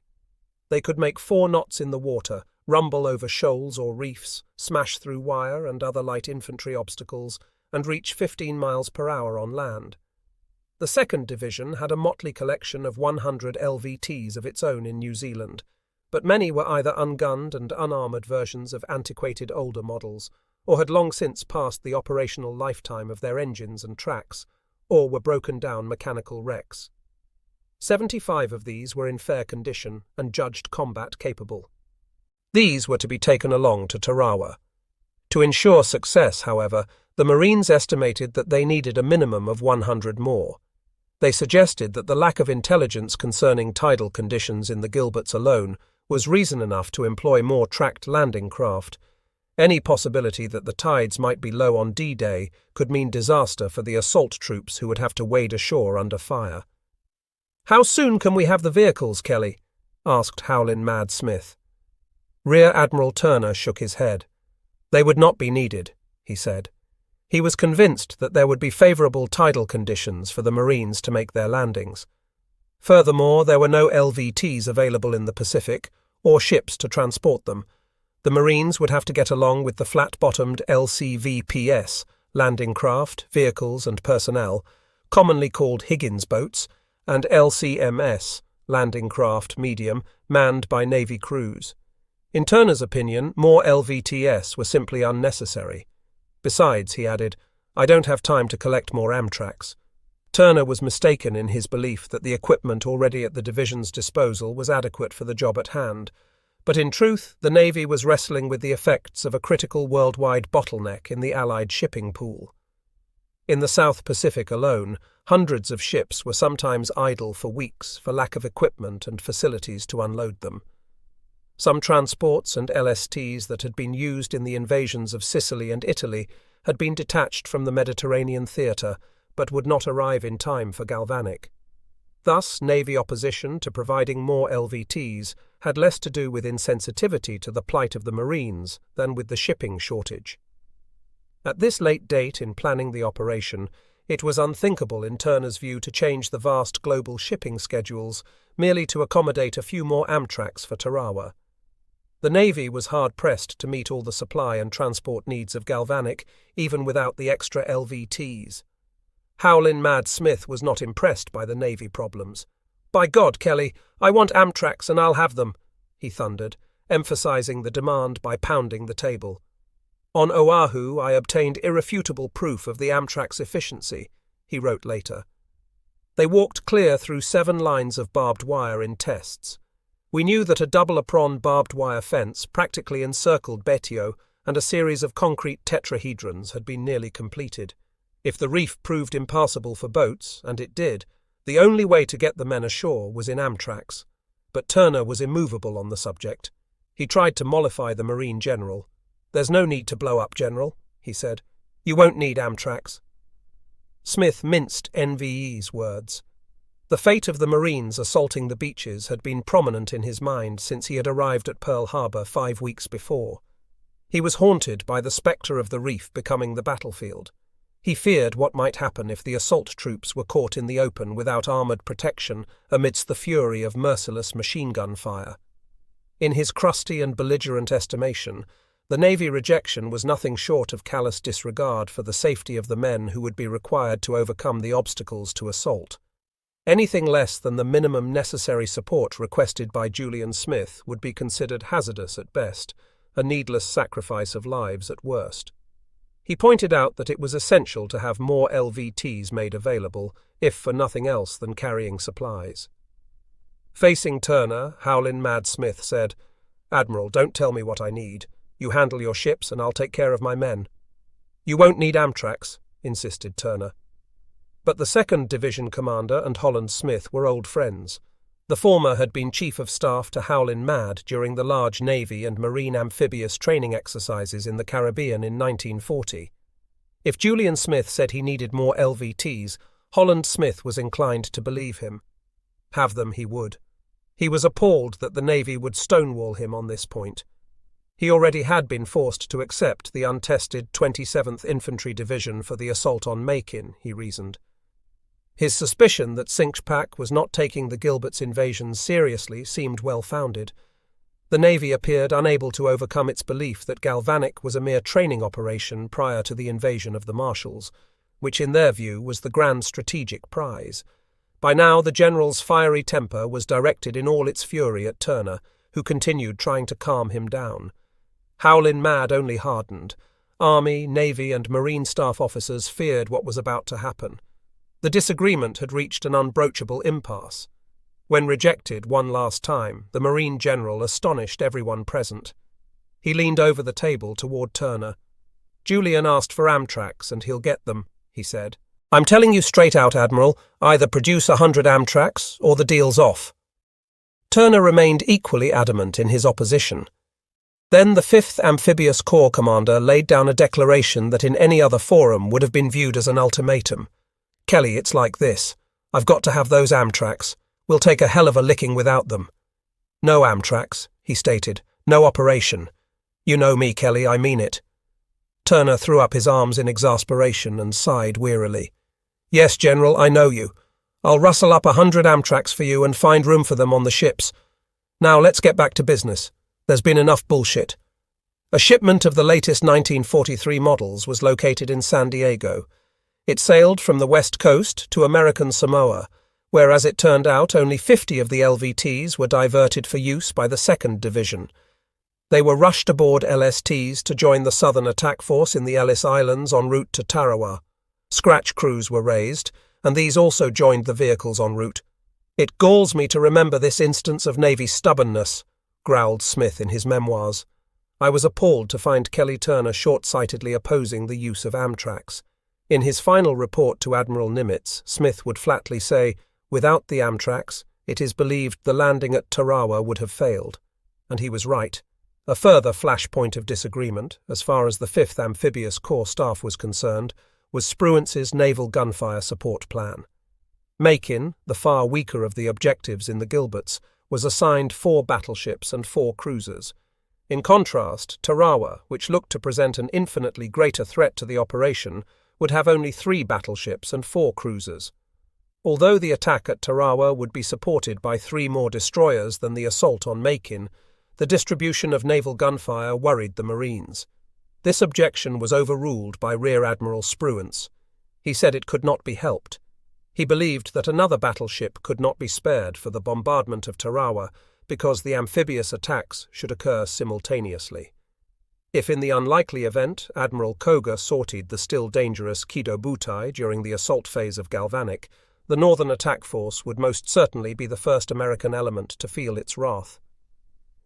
They could make 4 knots in the water, rumble over shoals or reefs, smash through wire and other light infantry obstacles, and reach 15 miles per hour on land. The 2nd Division had a motley collection of 100 LVTs of its own in New Zealand, but many were either ungunned and unarmoured versions of antiquated older models, or had long since passed the operational lifetime of their engines and tracks, or were broken-down mechanical wrecks. 75 of these were in fair condition and judged combat-capable. These were to be taken along to Tarawa. To ensure success, however, the Marines estimated that they needed a minimum of 100 more. They suggested that the lack of intelligence concerning tidal conditions in the Gilberts alone was reason enough to employ more tracked landing craft. Any possibility that the tides might be low on D-Day could mean disaster for the assault troops who would have to wade ashore under fire. "How soon can we have the vehicles, Kelly?" asked Howlin' Mad Smith. Rear Admiral Turner shook his head. "They would not be needed," he said. He was convinced that there would be favourable tidal conditions for the Marines to make their landings. Furthermore, there were no LVTs available in the Pacific, or ships to transport them. The Marines would have to get along with the flat-bottomed LCVPS, landing craft, vehicles and personnel, commonly called Higgins boats, and LCMS, landing craft medium, manned by Navy crews. In Turner's opinion, more LVTs were simply unnecessary. Besides, he added, I don't have time to collect more Amtracs. Turner was mistaken in his belief that the equipment already at the division's disposal was adequate for the job at hand, but in truth the Navy was wrestling with the effects of a critical worldwide bottleneck in the Allied shipping pool. In the South Pacific alone, hundreds of ships were sometimes idle for weeks for lack of equipment and facilities to unload them. Some transports and LSTs that had been used in the invasions of Sicily and Italy had been detached from the Mediterranean theatre, but would not arrive in time for Galvanic. Thus, Navy opposition to providing more LVTs had less to do with insensitivity to the plight of the Marines than with the shipping shortage. At this late date in planning the operation, it was unthinkable in Turner's view to change the vast global shipping schedules merely to accommodate a few more Amtracs for Tarawa. The Navy was hard-pressed to meet all the supply and transport needs of Galvanic, even without the extra LVTs. Howlin' Mad Smith was not impressed by the Navy problems. "By God, Kelly, I want Amtracs and I'll have them," he thundered, emphasizing the demand by pounding the table. "On Oahu, I obtained irrefutable proof of the Amtrac's efficiency," he wrote later. "They walked clear through 7 lines of barbed wire in tests. We knew that a double-apron barbed wire fence practically encircled Betio, and a series of concrete tetrahedrons had been nearly completed. If the reef proved impassable for boats, and it did, the only way to get the men ashore was in Amtracs. But Turner was immovable on the subject. He tried to mollify the Marine general. "There's no need to blow up, General," he said. "You won't need Amtracs." Smith minced NVE's words. The fate of the Marines assaulting the beaches had been prominent in his mind since he had arrived at Pearl Harbor 5 weeks before. He was haunted by the spectre of the reef becoming the battlefield. He feared what might happen if the assault troops were caught in the open without armoured protection amidst the fury of merciless machine gun fire. In his crusty and belligerent estimation, the Navy rejection was nothing short of callous disregard for the safety of the men who would be required to overcome the obstacles to assault. Anything less than the minimum necessary support requested by Julian Smith would be considered hazardous at best, a needless sacrifice of lives at worst. He pointed out that it was essential to have more LVTs made available, if for nothing else than carrying supplies. Facing Turner, Howlin' Mad Smith said, "Admiral, don't tell me what I need. You handle your ships and I'll take care of my men. You won't need Amtracs, insisted Turner. But the 2nd Division commander and Holland Smith were old friends. The former had been Chief of Staff to Howlin' Mad during the large Navy and Marine amphibious training exercises in the Caribbean in 1940. If Julian Smith said he needed more LVTs, Holland Smith was inclined to believe him. Have them he would. He was appalled that the Navy would stonewall him on this point. He already had been forced to accept the untested 27th Infantry Division for the assault on Macon, he reasoned. His suspicion that CINCPAC was not taking the Gilbert's invasion seriously seemed well-founded. The Navy appeared unable to overcome its belief that Galvanic was a mere training operation prior to the invasion of the Marshalls, which in their view was the grand strategic prize. By now the general's fiery temper was directed in all its fury at Turner, who continued trying to calm him down. Howlin' Mad only hardened. Army, Navy and Marine staff officers feared what was about to happen. The disagreement had reached an unbroachable impasse. When rejected one last time, the Marine general astonished everyone present. He leaned over the table toward Turner. "Julian asked for Amtracs, and he'll get them," he said. "I'm telling you straight out, Admiral, either produce 100 Amtracs or the deal's off." Turner remained equally adamant in his opposition. Then the 5th Amphibious Corps commander laid down a declaration that in any other forum would have been viewed as an ultimatum. "Kelly, it's like this. I've got to have those Amtracs. We'll take a hell of a licking without them." "No Amtracs," he stated. "No operation. You know me, Kelly, I mean it." Turner threw up his arms in exasperation and sighed wearily. "Yes, General, I know you. I'll rustle up 100 Amtracs for you and find room for them on the ships. Now let's get back to business. There's been enough bullshit." A shipment of the latest 1943 models was located in San Diego. It sailed from the West Coast to American Samoa, where, as it turned out, only 50 of the LVTs were diverted for use by the 2nd Division. They were rushed aboard LSTs to join the Southern Attack Force in the Ellis Islands en route to Tarawa. Scratch crews were raised, and these also joined the vehicles en route. "It galls me to remember this instance of Navy stubbornness," growled Smith in his memoirs. "I was appalled to find Kelly Turner short-sightedly opposing the use of Amtracs." In his final report to Admiral Nimitz, Smith would flatly say, "Without the Amtracs, it is believed the landing at Tarawa would have failed." And he was right. A further flashpoint of disagreement, as far as the 5th Amphibious Corps staff was concerned, was Spruance's naval gunfire support plan. Macon, the far weaker of the objectives in the Gilberts, was assigned 4 battleships and 4 cruisers. In contrast, Tarawa, which looked to present an infinitely greater threat to the operation, would have only 3 battleships and 4 cruisers. Although the attack at Tarawa would be supported by 3 more destroyers than the assault on Macon, the distribution of naval gunfire worried the Marines. This objection was overruled by Rear Admiral Spruance. He said it could not be helped. He believed that another battleship could not be spared for the bombardment of Tarawa because the amphibious attacks should occur simultaneously. If in the unlikely event Admiral Koga sortied the still dangerous Kido Butai during the assault phase of Galvanic, the Northern Attack Force would most certainly be the first American element to feel its wrath.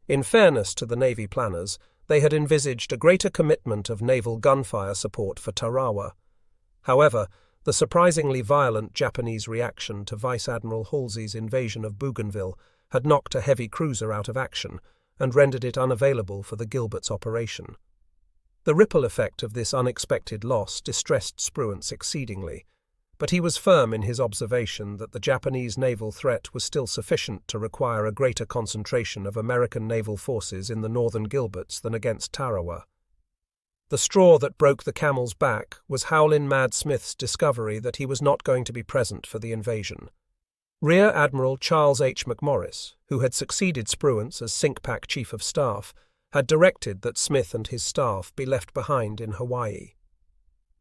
In fairness to the Navy planners, they had envisaged a greater commitment of naval gunfire support for Tarawa. However, the surprisingly violent Japanese reaction to Vice Admiral Halsey's invasion of Bougainville had knocked a heavy cruiser out of action and rendered it unavailable for the Gilbert's operation. The ripple effect of this unexpected loss distressed Spruance exceedingly, but he was firm in his observation that the Japanese naval threat was still sufficient to require a greater concentration of American naval forces in the northern Gilberts than against Tarawa. The straw that broke the camel's back was Howlin' Mad Smith's discovery that he was not going to be present for the invasion. Rear Admiral Charles H. McMorris, who had succeeded Spruance as CINCPAC Chief of Staff, had directed that Smith and his staff be left behind in Hawaii.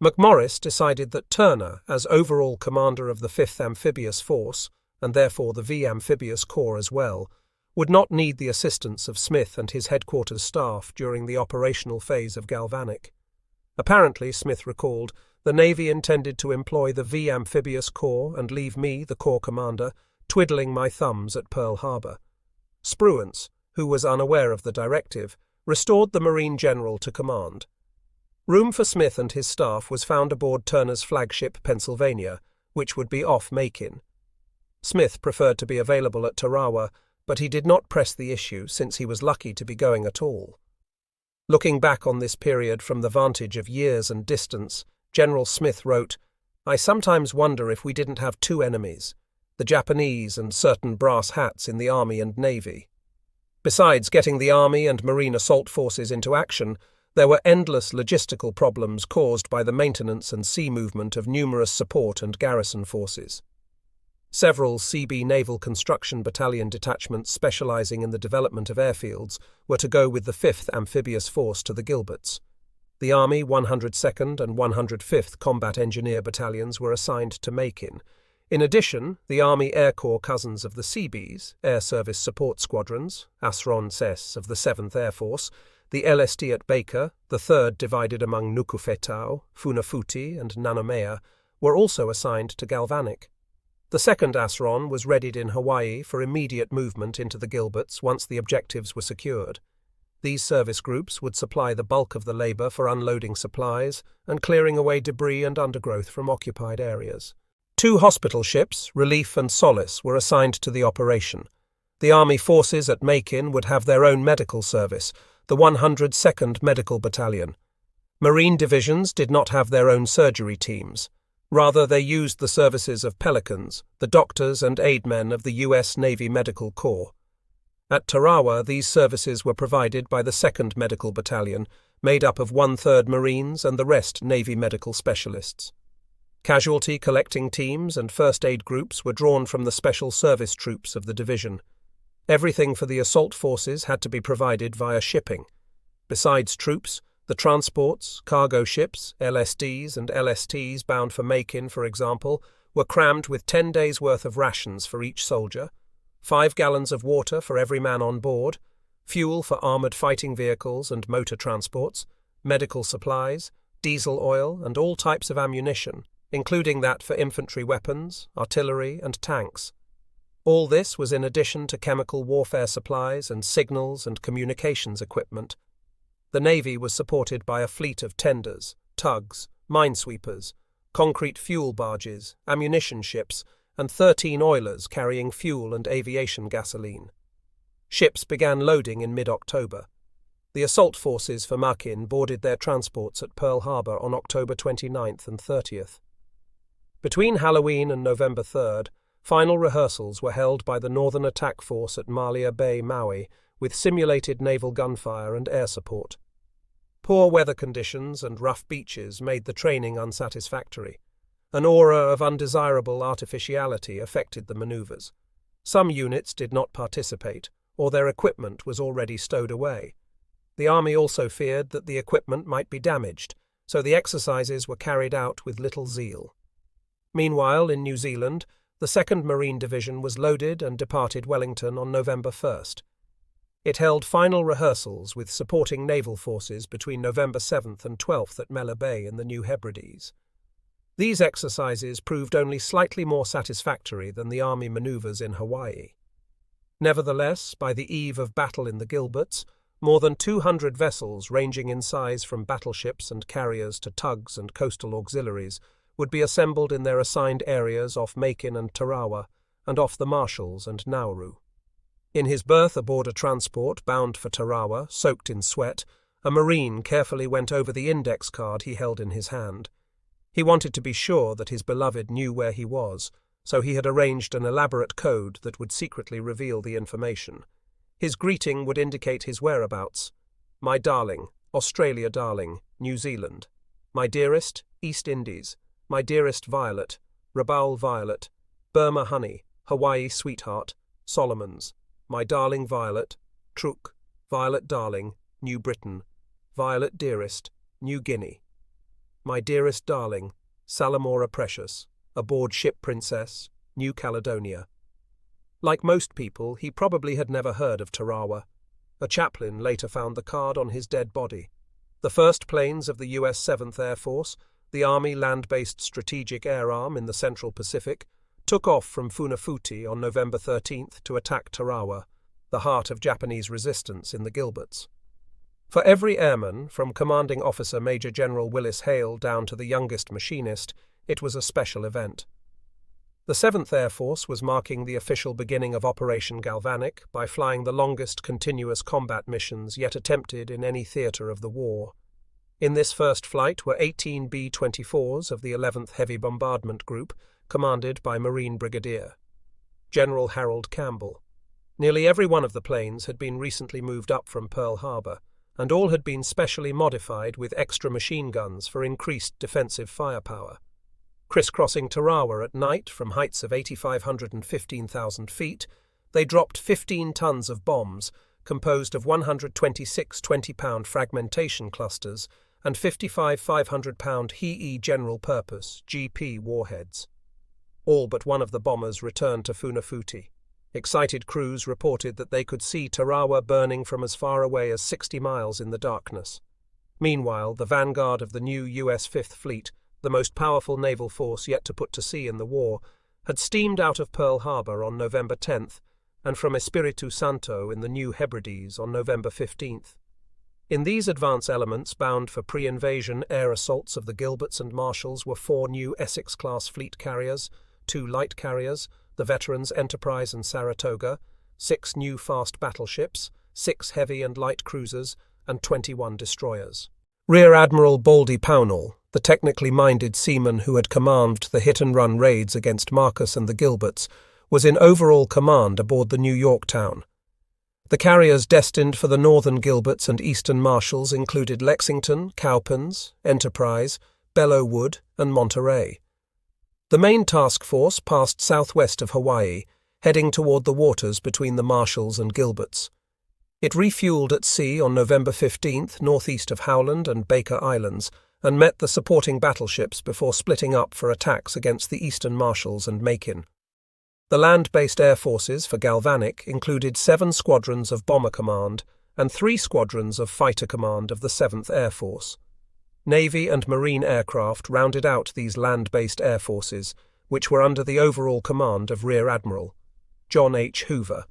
McMorris decided that Turner, as overall commander of the 5th Amphibious Force, and therefore the V Amphibious Corps as well, would not need the assistance of Smith and his headquarters staff during the operational phase of Galvanic. Apparently, Smith recalled, the Navy intended to employ the V Amphibious Corps and leave me, the Corps commander, twiddling my thumbs at Pearl Harbor. Spruance, who was unaware of the directive, restored the Marine General to command. Room for Smith and his staff was found aboard Turner's flagship Pennsylvania, which would be off Macon. Smith preferred to be available at Tarawa, but he did not press the issue since he was lucky to be going at all. Looking back on this period from the vantage of years and distance, General Smith wrote, "I sometimes wonder if we didn't have two enemies, the Japanese and certain brass hats in the Army and Navy." Besides getting the Army and Marine assault forces into action, there were endless logistical problems caused by the maintenance and sea movement of numerous support and garrison forces. Several CB Naval Construction Battalion detachments specializing in the development of airfields were to go with the 5th Amphibious Force to the Gilberts. The Army 102nd and 105th Combat Engineer Battalions were assigned to Macon. In addition, the Army Air Corps cousins of the Seabees, Air Service Support Squadrons, ASRON-SES of the 7th Air Force, the LSD at Baker, the 3rd divided among Nukufetau, Funafuti and Nanumea, were also assigned to Galvanic. The 2nd ASRON was readied in Hawaii for immediate movement into the Gilberts once the objectives were secured. These service groups would supply the bulk of the labor for unloading supplies and clearing away debris and undergrowth from occupied areas. 2 hospital ships, Relief and Solace, were assigned to the operation. The Army forces at Macon would have their own medical service, the 102nd Medical Battalion. Marine divisions did not have their own surgery teams. Rather, they used the services of Pelicans, the doctors and aidmen of the U.S. Navy Medical Corps. At Tarawa, these services were provided by the 2nd Medical Battalion, made up of 1/3 Marines and the rest Navy medical specialists. Casualty collecting teams and first aid groups were drawn from the special service troops of the division. Everything for the assault forces had to be provided via shipping. Besides troops, the transports, cargo ships, LSDs and LSTs bound for Macon, for example, were crammed with 10 days' worth of rations for each soldier, 5 gallons of water for every man on board, fuel for armoured fighting vehicles and motor transports, medical supplies, diesel oil and all types of ammunition, including that for infantry weapons, artillery and tanks. All this was in addition to chemical warfare supplies and signals and communications equipment. The Navy was supported by a fleet of tenders, tugs, minesweepers, concrete fuel barges, ammunition ships, and 13 oilers carrying fuel and aviation gasoline. Ships began loading in mid-October. The assault forces for Macon boarded their transports at Pearl Harbor on October 29th and 30th. Between Halloween and November 3rd, final rehearsals were held by the Northern Attack Force at Malia Bay, Maui, with simulated naval gunfire and air support. Poor weather conditions and rough beaches made the training unsatisfactory. An aura of undesirable artificiality affected the maneuvers. Some units did not participate, or their equipment was already stowed away. The Army also feared that the equipment might be damaged, so the exercises were carried out with little zeal. Meanwhile, in New Zealand, the 2nd Marine Division was loaded and departed Wellington on November 1st. It held final rehearsals with supporting naval forces between November 7th and 12th at Mela Bay in the New Hebrides. These exercises proved only slightly more satisfactory than the Army maneuvers in Hawaii. Nevertheless, by the eve of battle in the Gilberts, more than 200 vessels ranging in size from battleships and carriers to tugs and coastal auxiliaries would be assembled in their assigned areas off Macon and Tarawa and off the Marshalls and Nauru. In his berth aboard a transport bound for Tarawa, soaked in sweat, a Marine carefully went over the index card he held in his hand. He wanted to be sure that his beloved knew where he was, so he had arranged an elaborate code that would secretly reveal the information. His greeting would indicate his whereabouts. My darling, Australia darling, New Zealand. My dearest, East Indies. My dearest Violet, Rabaul Violet. Burma honey, Hawaii sweetheart, Solomons. My darling Violet, Truk, Violet darling, New Britain. Violet dearest, New Guinea. My dearest darling, Salamora precious, aboard ship Princess, New Caledonia. Like most people, he probably had never heard of Tarawa. A chaplain later found the card on his dead body. The first planes of the U.S. 7th Air Force, the Army land-based strategic air arm in the Central Pacific, took off from Funafuti on November 13th to attack Tarawa, the heart of Japanese resistance in the Gilberts. For every airman, from Commanding Officer Major General Willis Hale down to the youngest machinist, it was a special event. The 7th Air Force was marking the official beginning of Operation Galvanic by flying the longest continuous combat missions yet attempted in any theatre of the war. In this first flight were 18 B-24s of the 11th Heavy Bombardment Group, commanded by Marine Brigadier General Harold Campbell. Nearly every one of the planes had been recently moved up from Pearl Harbor, and all had been specially modified with extra machine guns for increased defensive firepower. Crisscrossing Tarawa at night from heights of 8,500 and 15,000 feet, they dropped 15 tons of bombs composed of 126 20-pound fragmentation clusters and 55 500-pound HE General Purpose GP warheads. All but one of the bombers returned to Funafuti. Excited crews reported that they could see Tarawa burning from as far away as 60 miles in the darkness. Meanwhile, the vanguard of the new U.S. Fifth Fleet, the most powerful naval force yet to put to sea in the war, had steamed out of Pearl Harbor on November 10th and from Espiritu Santo in the New Hebrides on November 15th. In these advance elements bound for pre-invasion air assaults of the Gilberts and Marshalls were 4 new Essex-class fleet carriers, 2 light carriers, the veterans Enterprise and Saratoga, 6 new fast battleships, 6 heavy and light cruisers, and 21 destroyers. Rear Admiral Baldy Pownall, the technically minded seaman who had commanded the hit-and-run raids against Marcus and the Gilberts, was in overall command aboard the New Yorktown. The carriers destined for the Northern Gilberts and Eastern Marshalls included Lexington, Cowpens, Enterprise, Belleau-Wood, and Monterey. The main task force passed southwest of Hawaii, heading toward the waters between the Marshalls and Gilberts. It refueled at sea on November 15th northeast of Howland and Baker Islands and met the supporting battleships before splitting up for attacks against the Eastern Marshalls and Macon. The land-based air forces for Galvanic included 7 squadrons of Bomber Command and 3 squadrons of Fighter Command of the 7th Air Force. Navy and Marine aircraft rounded out these land-based air forces, which were under the overall command of Rear Admiral John H. Hoover.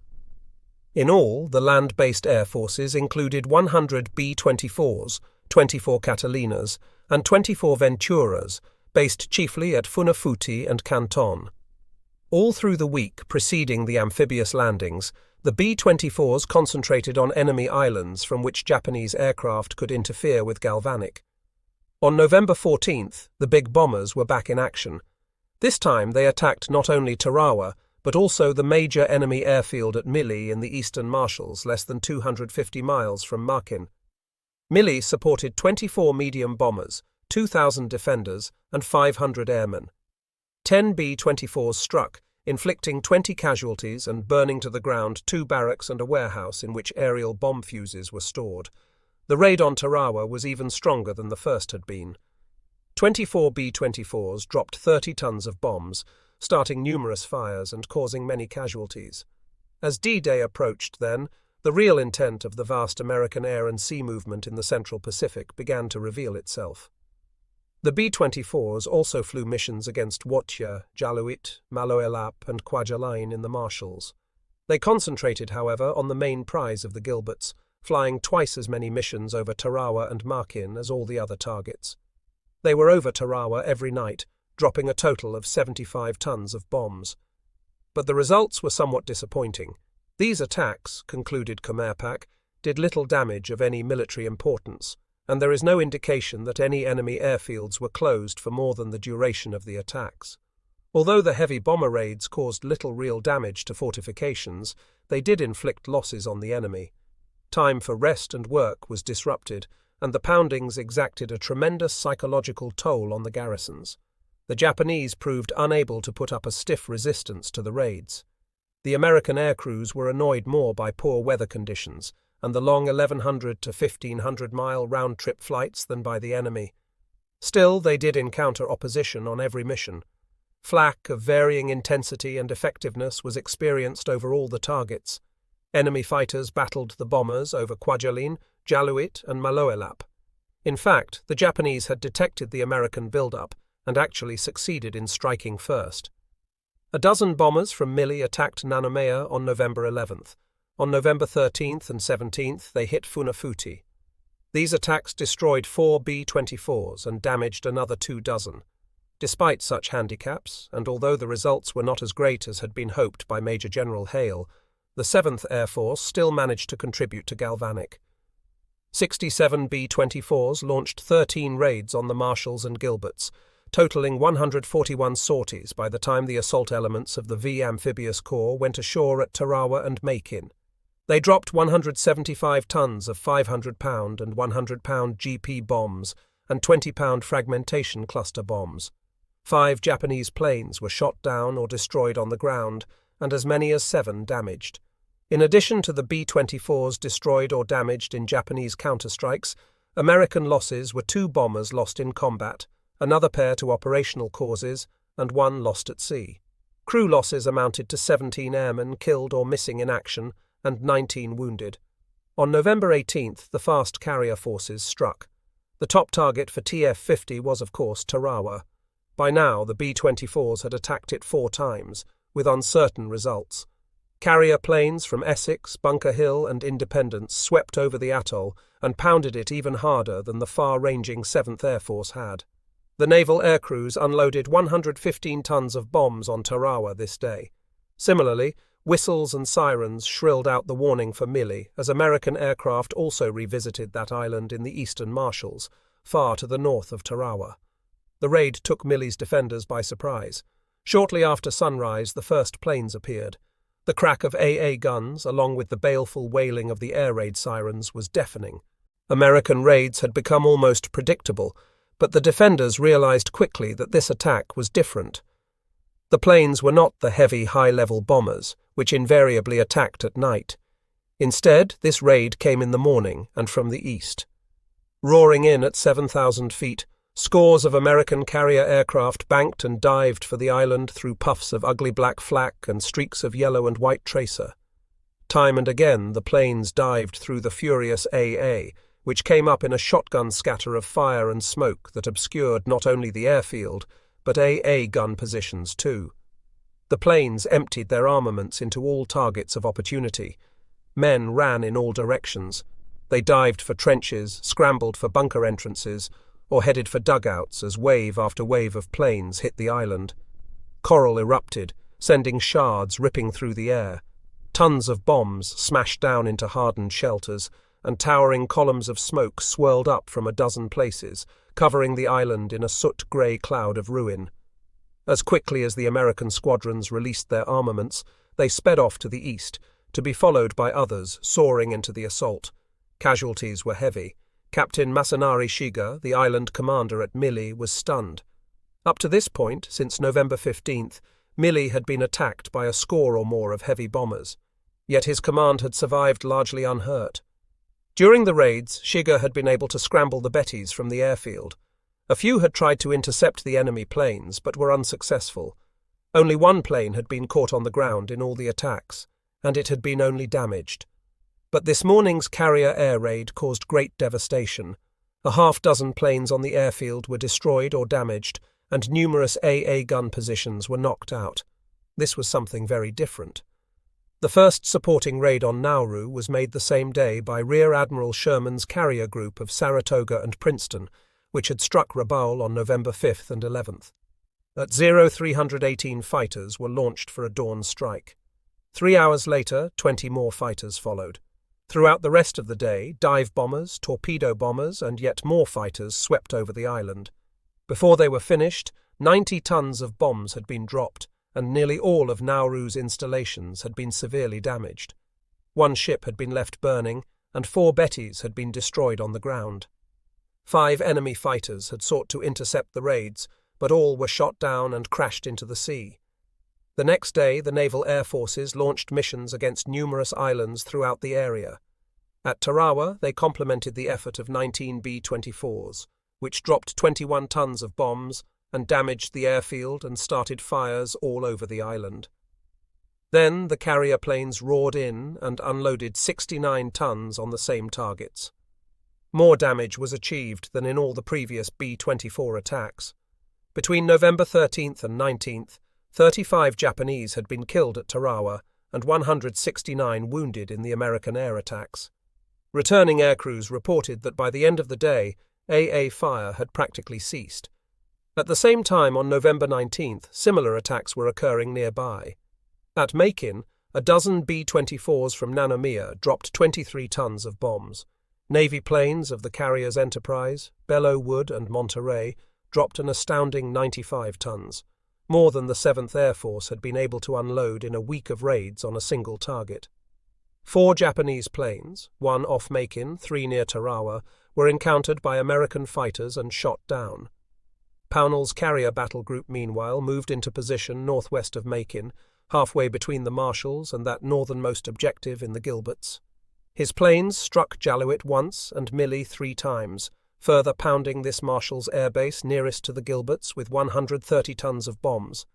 In all, the land-based air forces included 100 B-24s, 24 Catalinas, and 24 Venturas, based chiefly at Funafuti and Canton. All through the week preceding the amphibious landings, the B-24s concentrated on enemy islands from which Japanese aircraft could interfere with Galvanic. On November 14th, the big bombers were back in action. This time they attacked not only Tarawa, but also the major enemy airfield at Mili in the Eastern Marshalls, less than 250 miles from Macon. Mili supported 24 medium bombers, 2,000 defenders, and 500 airmen. 10 B-24s struck, inflicting 20 casualties and burning to the ground 2 barracks and a warehouse in which aerial bomb fuses were stored. The raid on Tarawa was even stronger than the first had been. 24 B-24s dropped 30 tons of bombs, starting numerous fires and causing many casualties. As D-Day approached then, the real intent of the vast American air and sea movement in the Central Pacific began to reveal itself. The B-24s also flew missions against Wotya, Jaluit, Maloelap, and Kwajalein in the Marshalls. They concentrated, however, on the main prize of the Gilberts, flying twice as many missions over Tarawa and Macon as all the other targets. They were over Tarawa every night, dropping a total of 75 tons of bombs. But the results were somewhat disappointing. These attacks, concluded Comerpac, did little damage of any military importance, and there is no indication that any enemy airfields were closed for more than the duration of the attacks. Although the heavy bomber raids caused little real damage to fortifications, they did inflict losses on the enemy. Time for rest and work was disrupted, and the poundings exacted a tremendous psychological toll on the garrisons. The Japanese proved unable to put up a stiff resistance to the raids. The American air crews were annoyed more by poor weather conditions and the long 1,100 to 1,500-mile round-trip flights than by the enemy. Still, they did encounter opposition on every mission. Flak of varying intensity and effectiveness was experienced over all the targets. Enemy fighters battled the bombers over Kwajalein, Jaluit, and Maloelap. In fact, the Japanese had detected the American build-up and actually succeeded in striking first. A dozen bombers from Mili attacked Nanumea on November 11th. On November 13th and 17th, they hit Funafuti. These attacks destroyed 4 B-24s and damaged another 2 dozen. Despite such handicaps, and although the results were not as great as had been hoped by Major General Hale, the 7th Air Force still managed to contribute to Galvanic. 67 B-24s launched 13 raids on the Marshalls and Gilberts, totaling 141 sorties by the time the assault elements of the V Amphibious Corps went ashore at Tarawa and Makin. They dropped 175 tons of 500-pound and 100-pound GP bombs and 20-pound fragmentation cluster bombs. 5 Japanese planes were shot down or destroyed on the ground, and as many as 7 damaged. In addition to the B-24s destroyed or damaged in Japanese counterstrikes, American losses were 2 bombers lost in combat, another pair to operational causes, and 1 lost at sea. Crew losses amounted to 17 airmen killed or missing in action, and 19 wounded. On November 18th, the fast carrier forces struck. The top target for TF-50 was, of course, Tarawa. By now, the B-24s had attacked it 4 times, with uncertain results. Carrier planes from Essex, Bunker Hill, and Independence swept over the atoll and pounded it even harder than the far-ranging 7th Air Force had. The naval air crews unloaded 115 tons of bombs on Tarawa this day. Similarly, whistles and sirens shrilled out the warning for Mili as American aircraft also revisited that island in the eastern Marshalls, far to the north of Tarawa. The raid took Mili's defenders by surprise. Shortly after sunrise, the first planes appeared. The crack of AA guns, along with the baleful wailing of the air raid sirens, was deafening. American raids had become almost predictable, but the defenders realized quickly that this attack was different. The planes were not the heavy, high-level bombers, which invariably attacked at night. Instead, this raid came in the morning and from the east. Roaring in at 7,000 feet, scores of American carrier aircraft banked and dived for the island through puffs of ugly black flak and streaks of yellow and white tracer. Time and again, the planes dived through the furious AA, which came up in a shotgun scatter of fire and smoke that obscured not only the airfield, but AA gun positions too. The planes emptied their armaments into all targets of opportunity. Men ran in all directions. They dived for trenches, scrambled for bunker entrances, or headed for dugouts as wave after wave of planes hit the island. Coral erupted, sending shards ripping through the air. Tons of bombs smashed down into hardened shelters, and towering columns of smoke swirled up from a dozen places, covering the island in a soot-grey cloud of ruin. As quickly as the American squadrons released their armaments, they sped off to the east, to be followed by others soaring into the assault. Casualties were heavy. Captain Masanari Shiga, the island commander at Mili, was stunned. Up to this point, since November 15th, Mili had been attacked by a score or more of heavy bombers. Yet his command had survived largely unhurt. During the raids, Shiga had been able to scramble the Bettys from the airfield. A few had tried to intercept the enemy planes, but were unsuccessful. Only 1 plane had been caught on the ground in all the attacks, and it had been only damaged. But this morning's carrier air raid caused great devastation. A half-dozen planes on the airfield were destroyed or damaged, and numerous AA gun positions were knocked out. This was something very different. The first supporting raid on Nauru was made the same day by Rear Admiral Sherman's carrier group of Saratoga and Princeton, which had struck Rabaul on November 5th and 11th. At 0318 fighters were launched for a dawn strike. 3 hours later, 20 more fighters followed. Throughout the rest of the day, dive bombers, torpedo bombers, and yet more fighters swept over the island. Before they were finished, 90 tons of bombs had been dropped, and nearly all of Nauru's installations had been severely damaged. 1 ship had been left burning, and 4 Bettys had been destroyed on the ground. 5 enemy fighters had sought to intercept the raids, but all were shot down and crashed into the sea. The next day, the naval air forces launched missions against numerous islands throughout the area. At Tarawa, they complemented the effort of 19 B-24s, which dropped 21 tons of bombs and damaged the airfield and started fires all over the island. Then the carrier planes roared in and unloaded 69 tons on the same targets. More damage was achieved than in all the previous B-24 attacks. Between November 13th and 19th, 35 Japanese had been killed at Tarawa and 169 wounded in the American air attacks. Returning aircrews reported that by the end of the day, AA fire had practically ceased. At the same time, on November 19th, similar attacks were occurring nearby. At Macon, a dozen B-24s from Nanomiya dropped 23 tons of bombs. Navy planes of the carriers Enterprise, Belleau Wood, and Monterey dropped an astounding 95 tons, more than the 7th Air Force had been able to unload in a week of raids on a single target. 4 Japanese planes, 1 off Macon, 3 near Tarawa, were encountered by American fighters and shot down. Pownall's carrier battle group, meanwhile, moved into position northwest of Macon, halfway between the Marshalls and that northernmost objective in the Gilberts. His planes struck Jaluit once and Millie 3 times, further pounding this Marshall's airbase nearest to the Gilberts with 130 tons of bombs.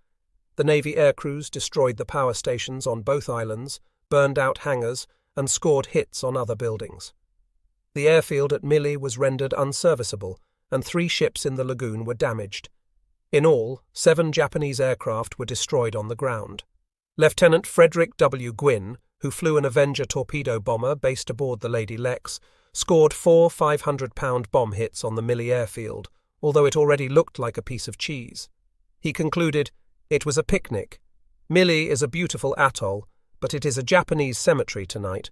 The Navy aircrews destroyed the power stations on both islands, burned out hangars, and scored hits on other buildings. The airfield at Millie was rendered unserviceable, and 3 ships in the lagoon were damaged. In all, 7 Japanese aircraft were destroyed on the ground. Lieutenant Frederick W. Gwynn, who flew an Avenger torpedo bomber based aboard the Lady Lex, scored 4 500-pound bomb hits on the Millie airfield, although it already looked like a piece of cheese. He concluded, "It was a picnic. Millie is a beautiful atoll, but it is a Japanese cemetery tonight."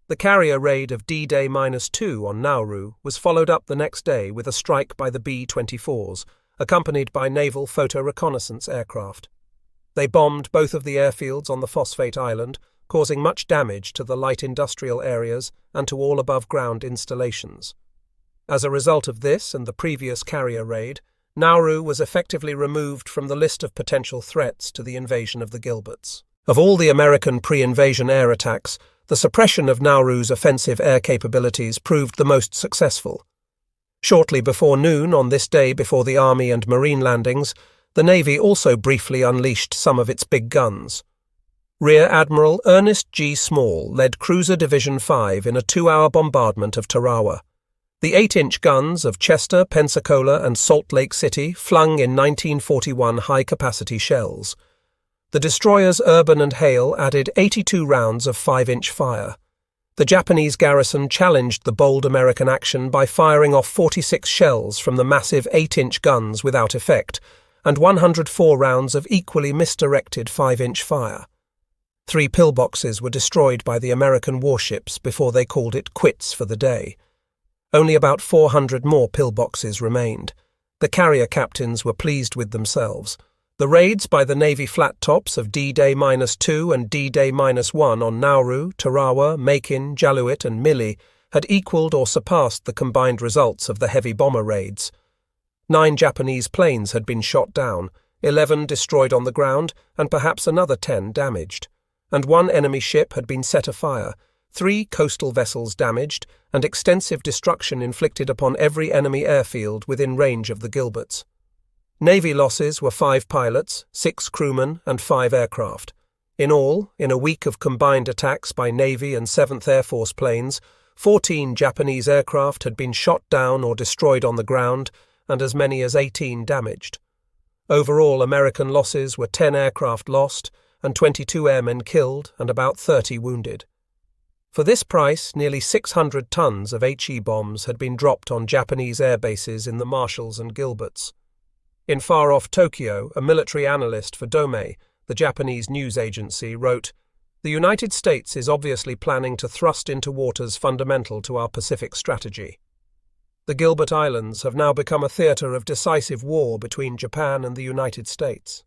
The carrier raid of D-Day-2 on Nauru was followed up the next day with a strike by the B-24s, accompanied by naval photo reconnaissance aircraft. They bombed both of the airfields on the Phosphate Island, causing much damage to the light industrial areas and to all above-ground installations. As a result of this and the previous carrier raid, Nauru was effectively removed from the list of potential threats to the invasion of the Gilberts. Of all the American pre-invasion air attacks, the suppression of Nauru's offensive air capabilities proved the most successful. Shortly before noon on this day before the Army and Marine landings, the Navy also briefly unleashed some of its big guns. Rear Admiral Ernest G. Small led Cruiser Division 5 in a 2-hour bombardment of Tarawa. The 8-inch guns of Chester, Pensacola, and Salt Lake City flung in 1941 high-capacity shells. The destroyers Urban and Hale added 82 rounds of 5-inch fire. The Japanese garrison challenged the bold American action by firing off 46 shells from the massive 8-inch guns without effect, and 104 rounds of equally misdirected 5-inch fire. 3 pillboxes were destroyed by the American warships before they called it quits for the day. Only about 400 more pillboxes remained. The carrier captains were pleased with themselves. The raids by the Navy flat tops of D-Day-2 and D-Day-1 on Nauru, Tarawa, Macon, Jaluit, and Millie had equaled or surpassed the combined results of the heavy bomber raids. 9 Japanese planes had been shot down, 11 destroyed on the ground, and perhaps another 10 damaged. And 1 enemy ship had been set afire, 3 coastal vessels damaged, and extensive destruction inflicted upon every enemy airfield within range of the Gilberts. Navy losses were 5 pilots, 6 crewmen, and 5 aircraft. In all, in a week of combined attacks by Navy and 7th Air Force planes, 14 Japanese aircraft had been shot down or destroyed on the ground, and as many as 18 damaged. Overall, American losses were 10 aircraft lost, and 22 airmen killed and about 30 wounded. For this price, nearly 600 tons of HE bombs had been dropped on Japanese air bases in the Marshalls and Gilberts. In far-off Tokyo, a military analyst for Domei, the Japanese news agency, wrote, "The United States is obviously planning to thrust into waters fundamental to our Pacific strategy. The Gilbert Islands have now become a theater of decisive war between Japan and the United States."